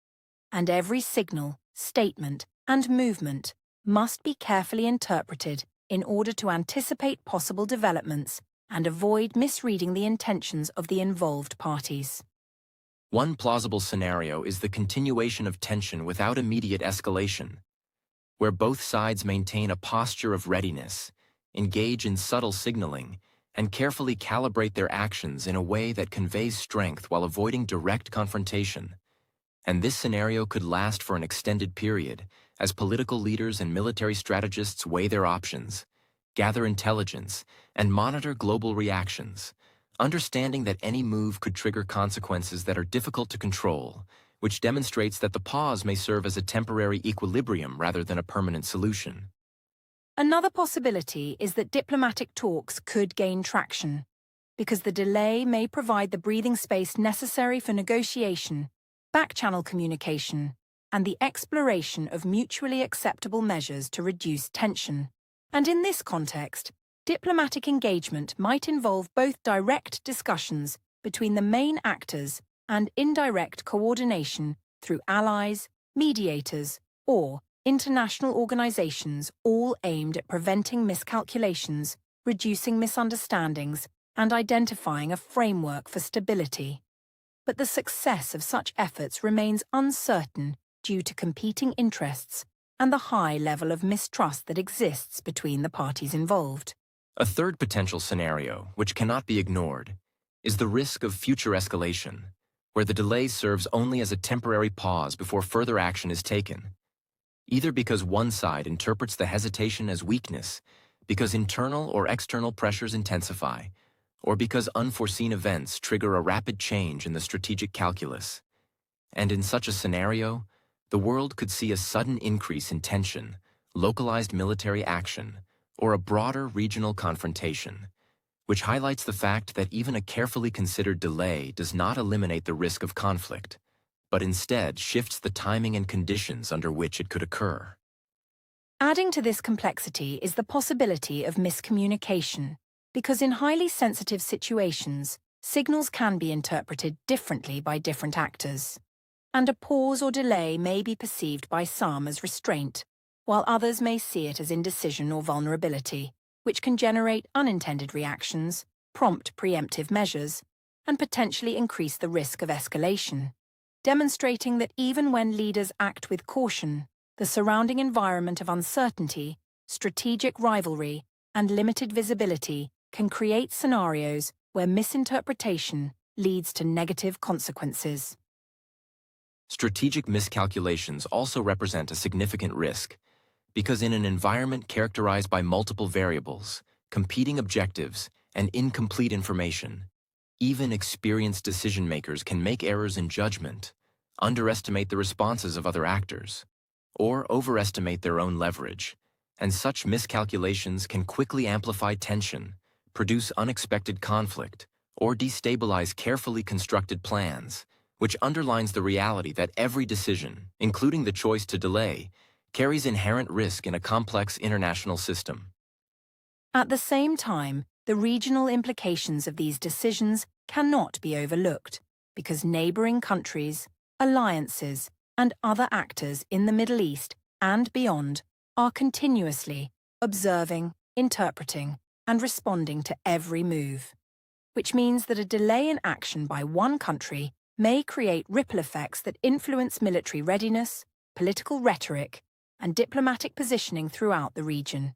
and every signal, statement, and movement must be carefully interpreted in order to anticipate possible developments and avoid misreading the intentions of the involved parties. One plausible scenario is the continuation of tension without immediate escalation, where both sides maintain a posture of readiness, engage in subtle signaling, and carefully calibrate their actions in a way that conveys strength while avoiding direct confrontation. And this scenario could last for an extended period, as political leaders and military strategists weigh their options, gather intelligence, and monitor global reactions, understanding that any move could trigger consequences that are difficult to control, which demonstrates that the pause may serve as a temporary equilibrium rather than a permanent solution. Another possibility is that diplomatic talks could gain traction, because the delay may provide the breathing space necessary for negotiation, back-channel communication, and the exploration of mutually acceptable measures to reduce tension. And in this context, diplomatic engagement might involve both direct discussions between the main actors and indirect coordination through allies, mediators, or international organizations, all aimed at preventing miscalculations, reducing misunderstandings, and identifying a framework for stability. But the success of such efforts remains uncertain due to competing interests and the high level of mistrust that exists between the parties involved. A third potential scenario, which cannot be ignored, is the risk of future escalation, where the delay serves only as a temporary pause before further action is taken, either because one side interprets the hesitation as weakness, because internal or external pressures intensify, or because unforeseen events trigger a rapid change in the strategic calculus. And in such a scenario, the world could see a sudden increase in tension, localized military action, or a broader regional confrontation, which highlights the fact that even a carefully considered delay does not eliminate the risk of conflict, but instead shifts the timing and conditions under which it could occur. Adding to this complexity is the possibility of miscommunication, because in highly sensitive situations, signals can be interpreted differently by different actors, and a pause or delay may be perceived by some as restraint, while others may see it as indecision or vulnerability, which can generate unintended reactions, prompt preemptive measures, and potentially increase the risk of escalation, demonstrating that even when leaders act with caution, the surrounding environment of uncertainty, strategic rivalry, and limited visibility can create scenarios where misinterpretation leads to negative consequences. Strategic miscalculations also represent a significant risk, because in an environment characterized by multiple variables, competing objectives, and incomplete information, even experienced decision-makers can make errors in judgment, underestimate the responses of other actors, or overestimate their own leverage, and such miscalculations can quickly amplify tension, produce unexpected conflict, or destabilize carefully constructed plans, which underlines the reality that every decision, including the choice to delay, carries inherent risk in a complex international system. At the same time, the regional implications of these decisions cannot be overlooked, because neighboring countries, alliances, and other actors in the Middle East and beyond are continuously observing, interpreting, and responding to every move, which means that a delay in action by one country may create ripple effects that influence military readiness, political rhetoric, and diplomatic positioning throughout the region,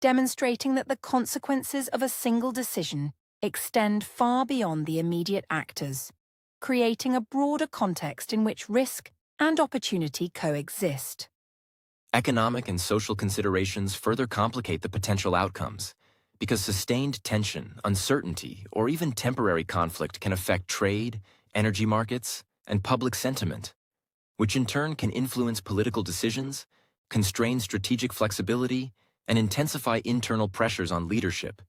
demonstrating that the consequences of a single decision extend far beyond the immediate actors, creating a broader context in which risk and opportunity coexist. Economic and social considerations further complicate the potential outcomes, because sustained tension, uncertainty, or even temporary conflict can affect trade, energy markets, and public sentiment, which in turn can influence political decisions, constrain strategic flexibility, and intensify internal pressures on leadership,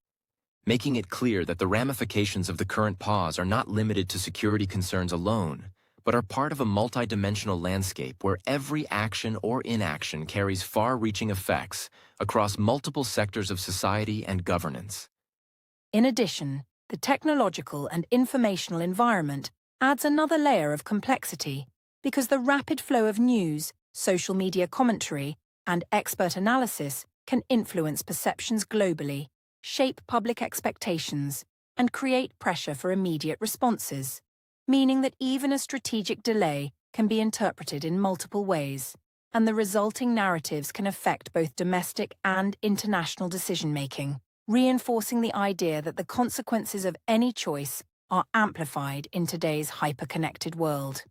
making it clear that the ramifications of the current pause are not limited to security concerns alone, but are part of a multidimensional landscape where every action or inaction carries far-reaching effects across multiple sectors of society and governance. In addition, the technological and informational environment adds another layer of complexity because the rapid flow of news, social media commentary, and expert analysis can influence perceptions globally, shape public expectations, and create pressure for immediate responses, meaning that even a strategic delay can be interpreted in multiple ways, and the resulting narratives can affect both domestic and international decision-making, reinforcing the idea that the consequences of any choice are amplified in today's hyper-connected world.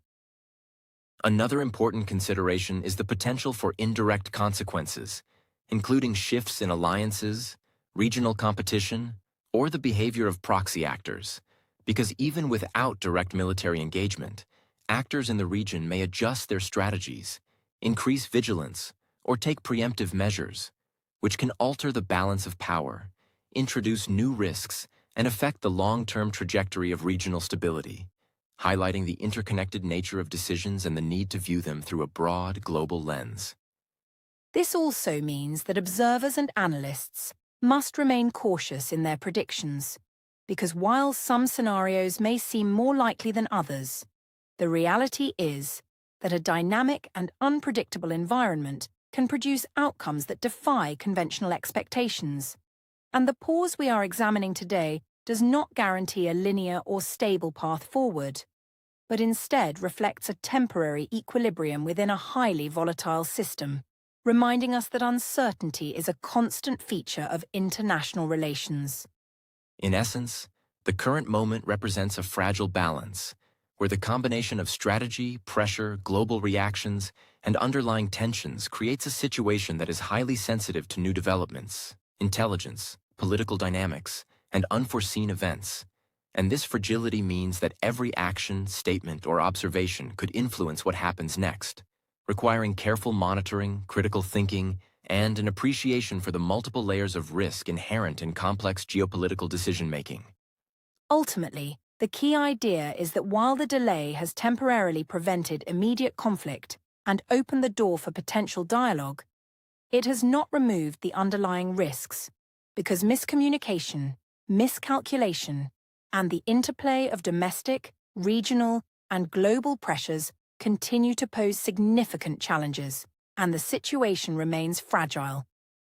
Another important consideration is the potential for indirect consequences, including shifts in alliances, regional competition, or the behavior of proxy actors, because even without direct military engagement, actors in the region may adjust their strategies, increase vigilance, or take preemptive measures, which can alter the balance of power, introduce new risks, and affect the long-term trajectory of regional stability, highlighting the interconnected nature of decisions and the need to view them through a broad, global lens. This also means that observers and analysts must remain cautious in their predictions, because while some scenarios may seem more likely than others, the reality is that a dynamic and unpredictable environment can produce outcomes that defy conventional expectations. And the pause we are examining today does not guarantee a linear or stable path forward, but instead reflects a temporary equilibrium within a highly volatile system, reminding us that uncertainty is a constant feature of international relations. In essence, the current moment represents a fragile balance, where the combination of strategy, pressure, global reactions, and underlying tensions creates a situation that is highly sensitive to new developments, intelligence, political dynamics, and unforeseen events. And this fragility means that every action, statement, or observation could influence what happens next, requiring careful monitoring, critical thinking, and an appreciation for the multiple layers of risk inherent in complex geopolitical decision-making. Ultimately, the key idea is that while the delay has temporarily prevented immediate conflict and opened the door for potential dialogue, it has not removed the underlying risks, because miscommunication, miscalculation, and the interplay of domestic, regional, and global pressures continue to pose significant challenges, and the situation remains fragile,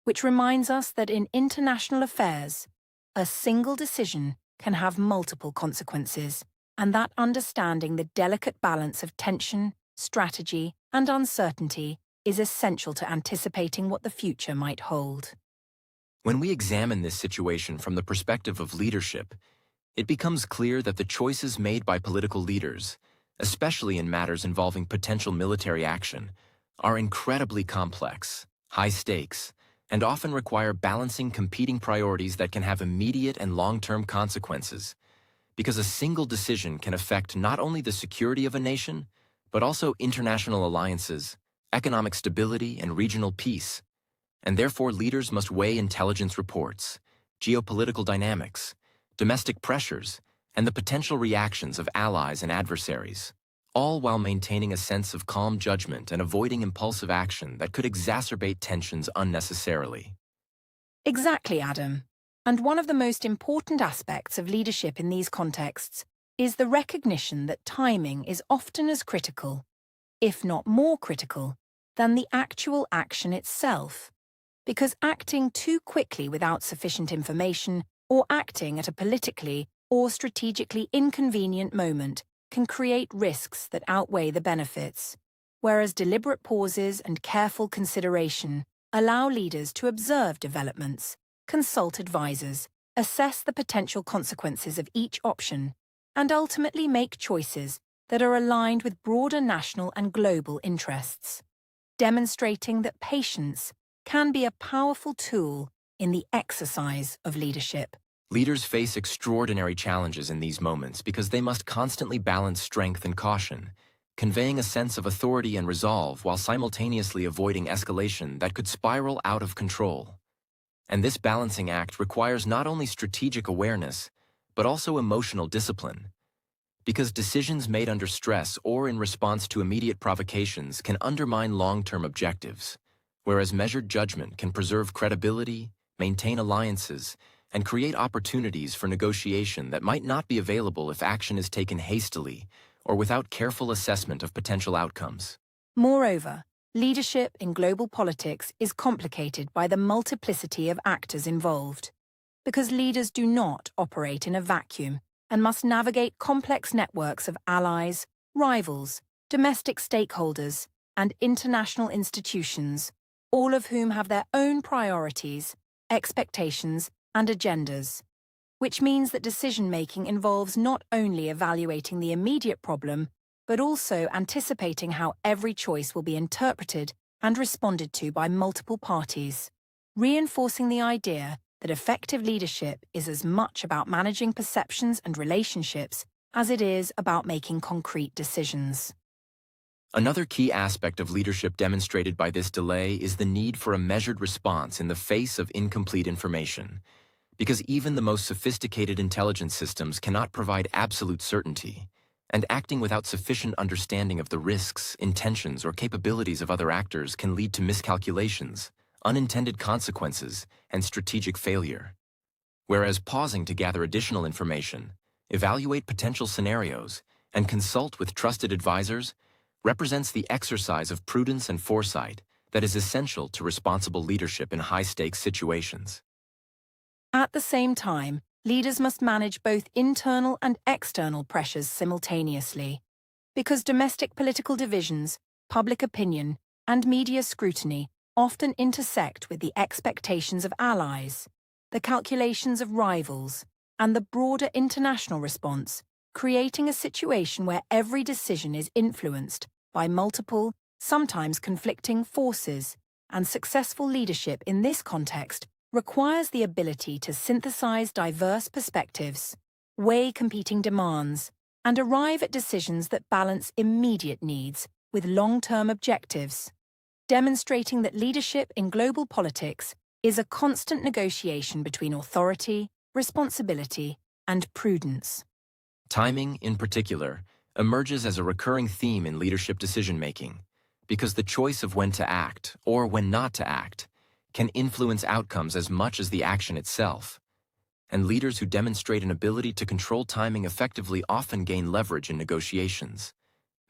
which reminds us that in international affairs, a single decision can have multiple consequences, and that understanding the delicate balance of tension, strategy, and uncertainty is essential to anticipating what the future might hold. When we examine this situation from the perspective of leadership, it becomes clear that the choices made by political leaders, especially in matters involving potential military action, are incredibly complex, high stakes, and often require balancing competing priorities that can have immediate and long-term consequences, because a single decision can affect not only the security of a nation, but also international alliances, economic stability, and regional peace. And therefore leaders must weigh intelligence reports, geopolitical dynamics, domestic pressures, and the potential reactions of allies and adversaries, all while maintaining a sense of calm judgment and avoiding impulsive action that could exacerbate tensions unnecessarily. Exactly, Adam. And one of the most important aspects of leadership in these contexts is the recognition that timing is often as critical, if not more critical, than the actual action itself. Because acting too quickly without sufficient information or acting at a politically or strategically inconvenient moment can create risks that outweigh the benefits, whereas deliberate pauses and careful consideration allow leaders to observe developments, consult advisors, assess the potential consequences of each option, and ultimately make choices that are aligned with broader national and global interests, demonstrating that patience can be a powerful tool in the exercise of leadership. Leaders face extraordinary challenges in these moments because they must constantly balance strength and caution, conveying a sense of authority and resolve while simultaneously avoiding escalation that could spiral out of control. And this balancing act requires not only strategic awareness, but also emotional discipline, because decisions made under stress or in response to immediate provocations can undermine long-term objectives, whereas measured judgment can preserve credibility, maintain alliances, and create opportunities for negotiation that might not be available if action is taken hastily or without careful assessment of potential outcomes. Moreover, leadership in global politics is complicated by the multiplicity of actors involved, because leaders do not operate in a vacuum and must navigate complex networks of allies, rivals, domestic stakeholders, and international institutions, all of whom have their own priorities, expectations, and agendas, which means that decision-making involves not only evaluating the immediate problem, but also anticipating how every choice will be interpreted and responded to by multiple parties, reinforcing the idea that effective leadership is as much about managing perceptions and relationships as it is about making concrete decisions. Another key aspect of leadership demonstrated by this delay is the need for a measured response in the face of incomplete information, because even the most sophisticated intelligence systems cannot provide absolute certainty, and acting without sufficient understanding of the risks, intentions, or capabilities of other actors can lead to miscalculations, unintended consequences, and strategic failure. Whereas pausing to gather additional information, evaluate potential scenarios, and consult with trusted advisors represents the exercise of prudence and foresight that is essential to responsible leadership in high-stakes situations. At the same time, leaders must manage both internal and external pressures simultaneously, because domestic political divisions, public opinion, and media scrutiny often intersect with the expectations of allies, the calculations of rivals, and the broader international response, creating a situation where every decision is influenced by multiple, sometimes conflicting forces, and successful leadership in this context requires the ability to synthesize diverse perspectives, weigh competing demands, and arrive at decisions that balance immediate needs with long-term objectives, demonstrating that leadership in global politics is a constant negotiation between authority, responsibility, and prudence. Timing, in particular, emerges as a recurring theme in leadership decision-making, because the choice of when to act, or when not to act, can influence outcomes as much as the action itself, and leaders who demonstrate an ability to control timing effectively often gain leverage in negotiations,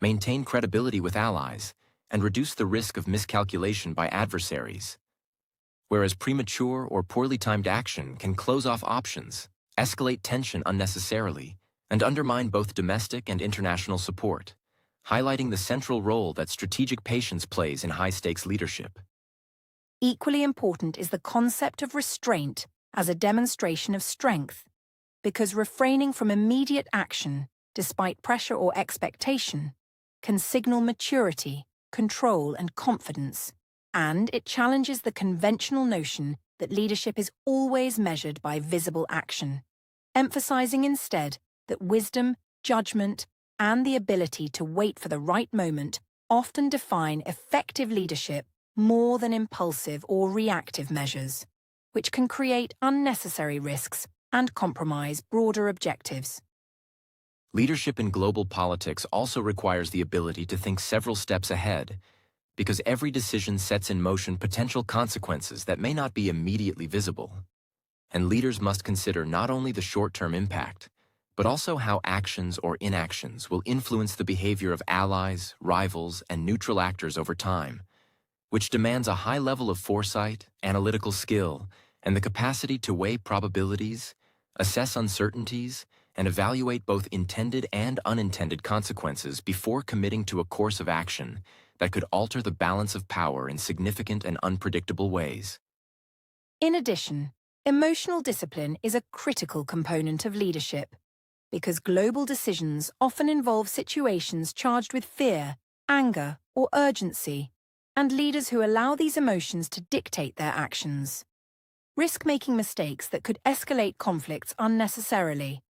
maintain credibility with allies, and reduce the risk of miscalculation by adversaries. Whereas premature or poorly timed action can close off options, escalate tension unnecessarily, and undermine both domestic and international support, highlighting the central role that strategic patience plays in high-stakes leadership. Equally important is the concept of restraint as a demonstration of strength, because refraining from immediate action, despite pressure or expectation, can signal maturity, control, and confidence, and it challenges the conventional notion that leadership is always measured by visible action, emphasizing instead that wisdom, judgment, and the ability to wait for the right moment often define effective leadership more than impulsive or reactive measures, which can create unnecessary risks and compromise broader objectives. Leadership in global politics also requires the ability to think several steps ahead, because every decision sets in motion potential consequences that may not be immediately visible. And leaders must consider not only the short-term impact, but also how actions or inactions will influence the behavior of allies, rivals, and neutral actors over time, which demands a high level of foresight, analytical skill, and the capacity to weigh probabilities, assess uncertainties, and evaluate both intended and unintended consequences before committing to a course of action that could alter the balance of power in significant and unpredictable ways. In addition, emotional discipline is a critical component of leadership, because global decisions often involve situations charged with fear, anger, or urgency, and leaders who allow these emotions to dictate their actions risk making mistakes that could escalate conflicts unnecessarily,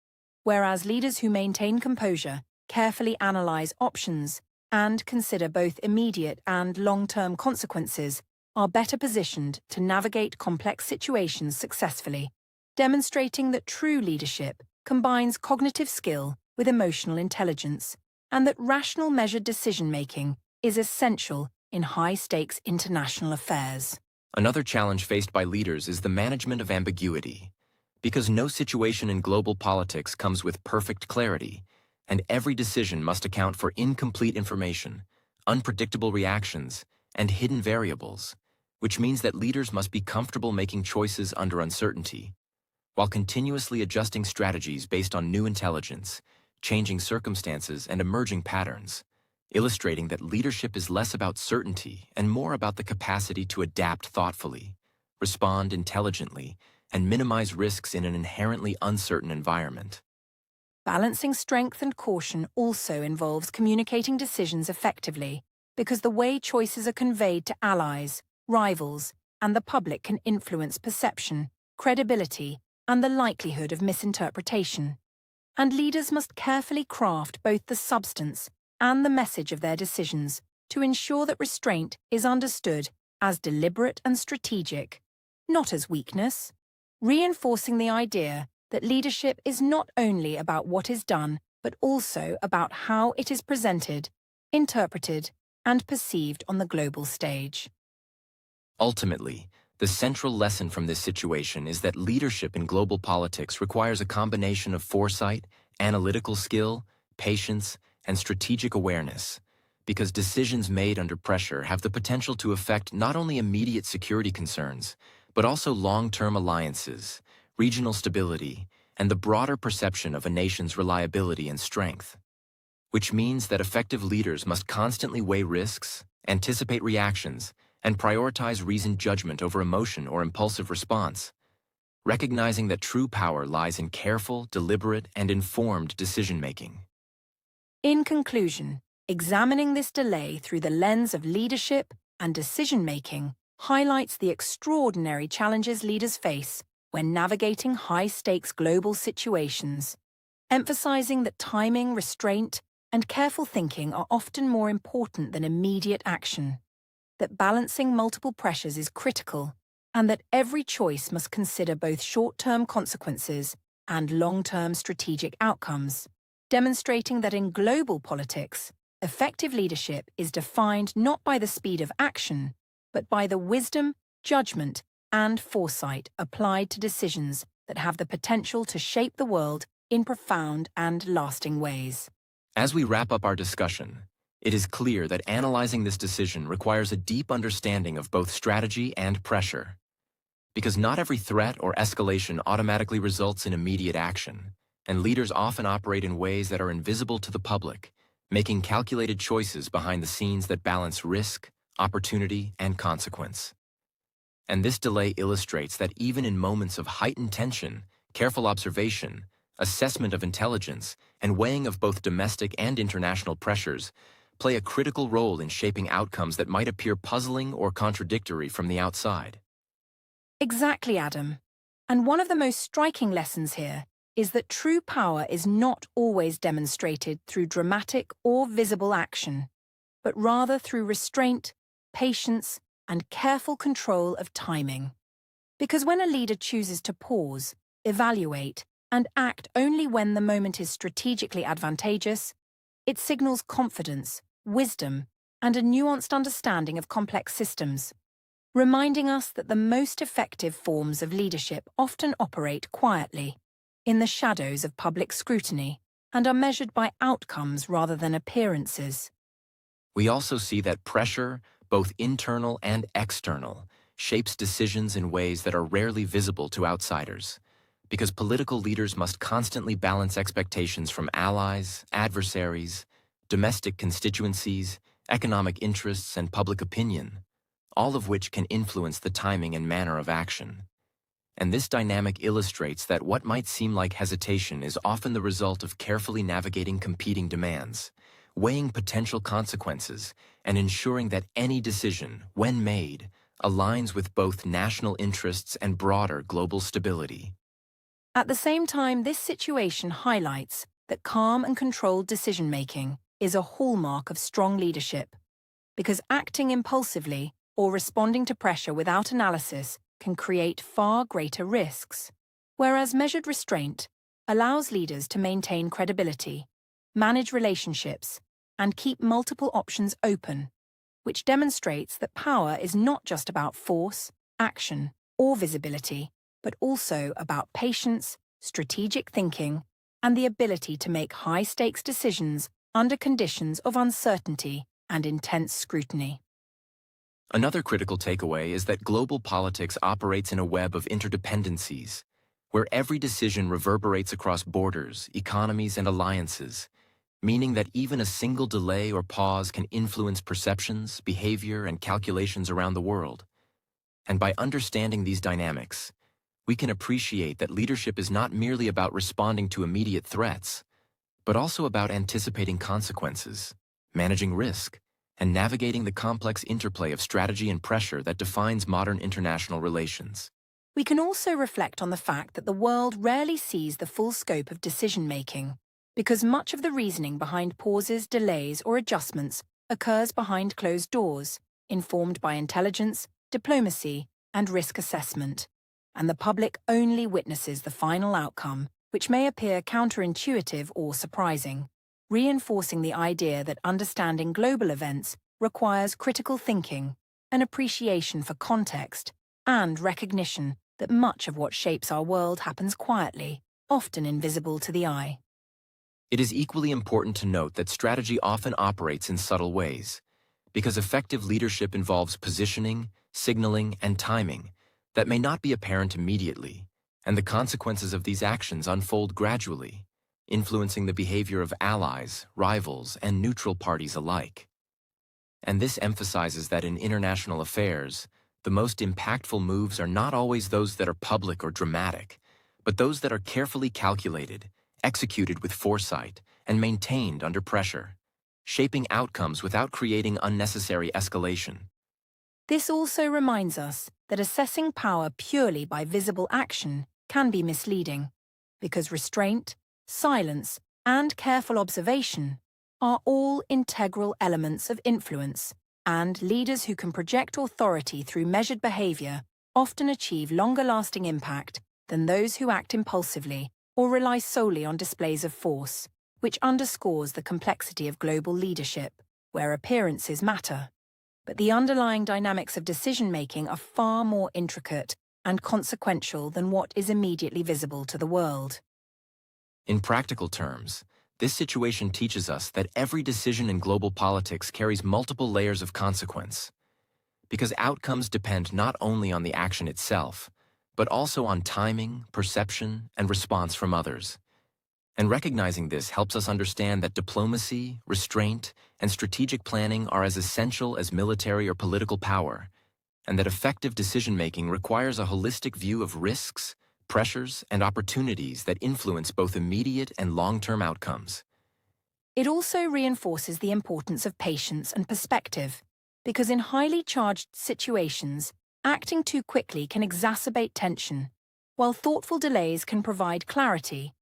whereas leaders who maintain composure carefully analyze options and consider both immediate and long-term consequences are better positioned to navigate complex situations successfully, demonstrating that true leadership combines cognitive skill with emotional intelligence, and that rational measured decision-making is essential in high-stakes international affairs. Another challenge faced by leaders is the management of ambiguity, because no situation in global politics comes with perfect clarity, and every decision must account for incomplete information, unpredictable reactions, and hidden variables, which means that leaders must be comfortable making choices under uncertainty, while continuously adjusting strategies based on new intelligence, changing circumstances, and emerging patterns, illustrating that leadership is less about certainty and more about the capacity to adapt thoughtfully, respond intelligently, and minimize risks in an inherently uncertain environment. Balancing strength and caution also involves communicating decisions effectively, because the way choices are conveyed to allies, rivals, and the public can influence perception, credibility, and the likelihood of misinterpretation. And leaders must carefully craft both the substance and the message of their decisions to ensure that restraint is understood as deliberate and strategic, not as weakness, reinforcing the idea that leadership is not only about what is done, but also about how it is presented, interpreted, and perceived on the global stage. Ultimately, the central lesson from this situation is that leadership in global politics requires a combination of foresight, analytical skill, patience, and strategic awareness, because decisions made under pressure have the potential to affect not only immediate security concerns, but also long-term alliances, regional stability, and the broader perception of a nation's reliability and strength. Which means that effective leaders must constantly weigh risks, anticipate reactions, and prioritize reasoned judgment over emotion or impulsive response, recognizing that true power lies in careful, deliberate, and informed decision-making. In conclusion, examining this delay through the lens of leadership and decision-making highlights the extraordinary challenges leaders face when navigating high-stakes global situations, emphasizing that timing, restraint, and careful thinking are often more important than immediate action, that balancing multiple pressures is critical, and that every choice must consider both short-term consequences and long-term strategic outcomes, demonstrating that in global politics, effective leadership is defined not by the speed of action, but by the wisdom, judgment, and foresight applied to decisions that have the potential to shape the world in profound and lasting ways. As we wrap up our discussion, it is clear that analyzing this decision requires a deep understanding of both strategy and pressure, because not every threat or escalation automatically results in immediate action, and leaders often operate in ways that are invisible to the public, making calculated choices behind the scenes that balance risk, opportunity, and consequence. And this delay illustrates that even in moments of heightened tension, careful observation, assessment of intelligence, and weighing of both domestic and international pressures play a critical role in shaping outcomes that might appear puzzling or contradictory from the outside. Exactly, Adam. And one of the most striking lessons here is that true power is not always demonstrated through dramatic or visible action, but rather through restraint, patience, and careful control of timing. Because when a leader chooses to pause, evaluate, and act only when the moment is strategically advantageous, it signals confidence, wisdom, and a nuanced understanding of complex systems, reminding us that the most effective forms of leadership often operate quietly, in the shadows of public scrutiny, and are measured by outcomes rather than appearances. We also see that pressure, both internal and external, shapes decisions in ways that are rarely visible to outsiders, because political leaders must constantly balance expectations from allies, adversaries, domestic constituencies, economic interests, and public opinion, all of which can influence the timing and manner of action. And this dynamic illustrates that what might seem like hesitation is often the result of carefully navigating competing demands, weighing potential consequences, and ensuring that any decision, when made, aligns with both national interests and broader global stability. At the same time, this situation highlights that calm and controlled decision-making is a hallmark of strong leadership, because acting impulsively or responding to pressure without analysis can create far greater risks, whereas measured restraint allows leaders to maintain credibility, manage relationships, and keep multiple options open, which demonstrates that power is not just about force, action, or visibility, but also about patience, strategic thinking, and the ability to make high-stakes decisions under conditions of uncertainty and intense scrutiny. Another critical takeaway is that global politics operates in a web of interdependencies, where every decision reverberates across borders, economies, and alliances, meaning that even a single delay or pause can influence perceptions, behavior, and calculations around the world. And by understanding these dynamics, we can appreciate that leadership is not merely about responding to immediate threats, but also about anticipating consequences, managing risk, and navigating the complex interplay of strategy and pressure that defines modern international relations. We can also reflect on the fact that the world rarely sees the full scope of decision-making, because much of the reasoning behind pauses, delays, or adjustments occurs behind closed doors, informed by intelligence, diplomacy, and risk assessment, and the public only witnesses the final outcome, which may appear counterintuitive or surprising, reinforcing the idea that understanding global events requires critical thinking, an appreciation for context, and recognition that much of what shapes our world happens quietly, often invisible to the eye. It is equally important to note that strategy often operates in subtle ways, because effective leadership involves positioning, signaling, and timing that may not be apparent immediately, and the consequences of these actions unfold gradually, influencing the behavior of allies, rivals, and neutral parties alike. And this emphasizes that in international affairs, the most impactful moves are not always those that are public or dramatic, but those that are carefully calculated, executed with foresight, and maintained under pressure, shaping outcomes without creating unnecessary escalation. This also reminds us that assessing power purely by visible action can be misleading, because restraint, silence, and careful observation are all integral elements of influence, and leaders who can project authority through measured behavior often achieve longer-lasting impact than those who act impulsively or rely solely on displays of force, which underscores the complexity of global leadership, where appearances matter. But the underlying dynamics of decision-making are far more intricate and consequential than what is immediately visible to the world. In practical terms, this situation teaches us that every decision in global politics carries multiple layers of consequence, because outcomes depend not only on the action itself, but also on timing, perception, and response from others. And recognizing this helps us understand that diplomacy, restraint, and strategic planning are as essential as military or political power, and that effective decision-making requires a holistic view of risks, pressures, and opportunities that influence both immediate and long-term outcomes. It also reinforces the importance of patience and perspective, because in highly charged situations, acting too quickly can exacerbate tension, while thoughtful delays can provide clarity,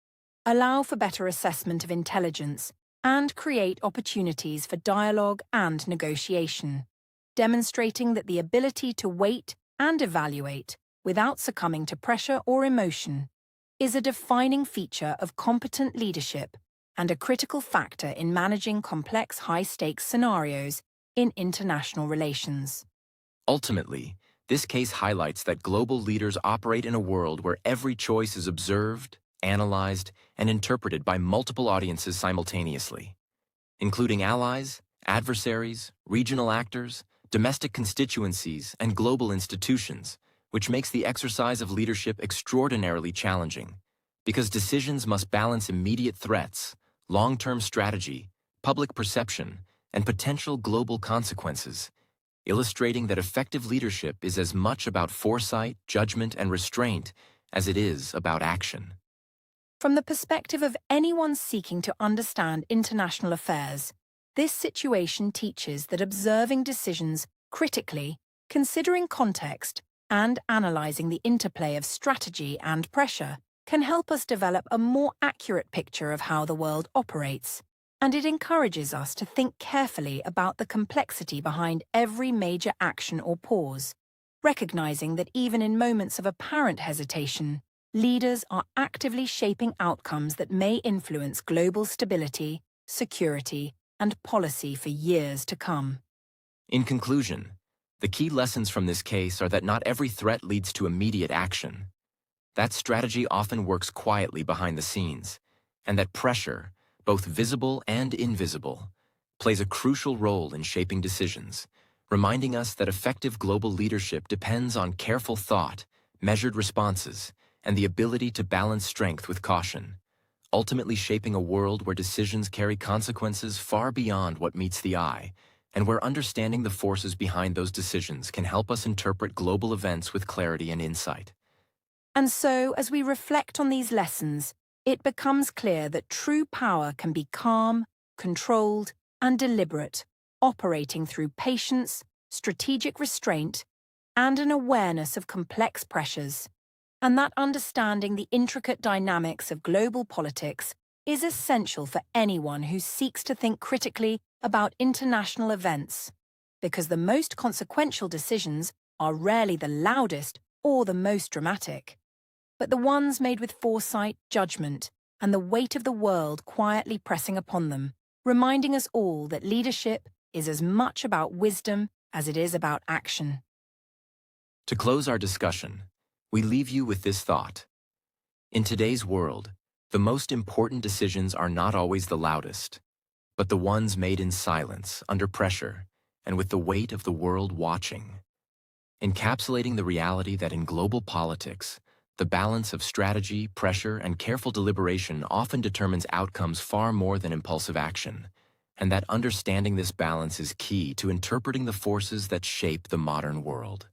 allow for better assessment of intelligence, and create opportunities for dialogue and negotiation, demonstrating that the ability to wait and evaluate without succumbing to pressure or emotion is a defining feature of competent leadership and a critical factor in managing complex high-stakes scenarios in international relations. Ultimately, this case highlights that global leaders operate in a world where every choice is observed, analyzed, and interpreted by multiple audiences simultaneously, including allies, adversaries, regional actors, domestic constituencies, and global institutions, which makes the exercise of leadership extraordinarily challenging, because decisions must balance immediate threats, long-term strategy, public perception, and potential global consequences, illustrating that effective leadership is as much about foresight, judgment, and restraint as it is about action. From the perspective of anyone seeking to understand international affairs, this situation teaches that observing decisions critically, considering context, and analyzing the interplay of strategy and pressure can help us develop a more accurate picture of how the world operates, and it encourages us to think carefully about the complexity behind every major action or pause, recognizing that even in moments of apparent hesitation, leaders are actively shaping outcomes that may influence global stability, security, and policy for years to come. In conclusion, the key lessons from this case are that not every threat leads to immediate action. That strategy often works quietly behind the scenes, and that pressure, both visible and invisible, plays a crucial role in shaping decisions, reminding us that effective global leadership depends on careful thought, measured responses, and the ability to balance strength with caution, ultimately shaping a world where decisions carry consequences far beyond what meets the eye, and where understanding the forces behind those decisions can help us interpret global events with clarity and insight. And so, as we reflect on these lessons, it becomes clear that true power can be calm, controlled, and deliberate, operating through patience, strategic restraint, and an awareness of complex pressures, and that understanding the intricate dynamics of global politics is essential for anyone who seeks to think critically about international events, because the most consequential decisions are rarely the loudest or the most dramatic, but the ones made with foresight, judgment, and the weight of the world quietly pressing upon them, reminding us all that leadership is as much about wisdom as it is about action. To close our discussion, we leave you with this thought. In today's world, the most important decisions are not always the loudest, but the ones made in silence, under pressure, and with the weight of the world watching. Encapsulating the reality that in global politics, the balance of strategy, pressure, and careful deliberation often determines outcomes far more than impulsive action, and that understanding this balance is key to interpreting the forces that shape the modern world.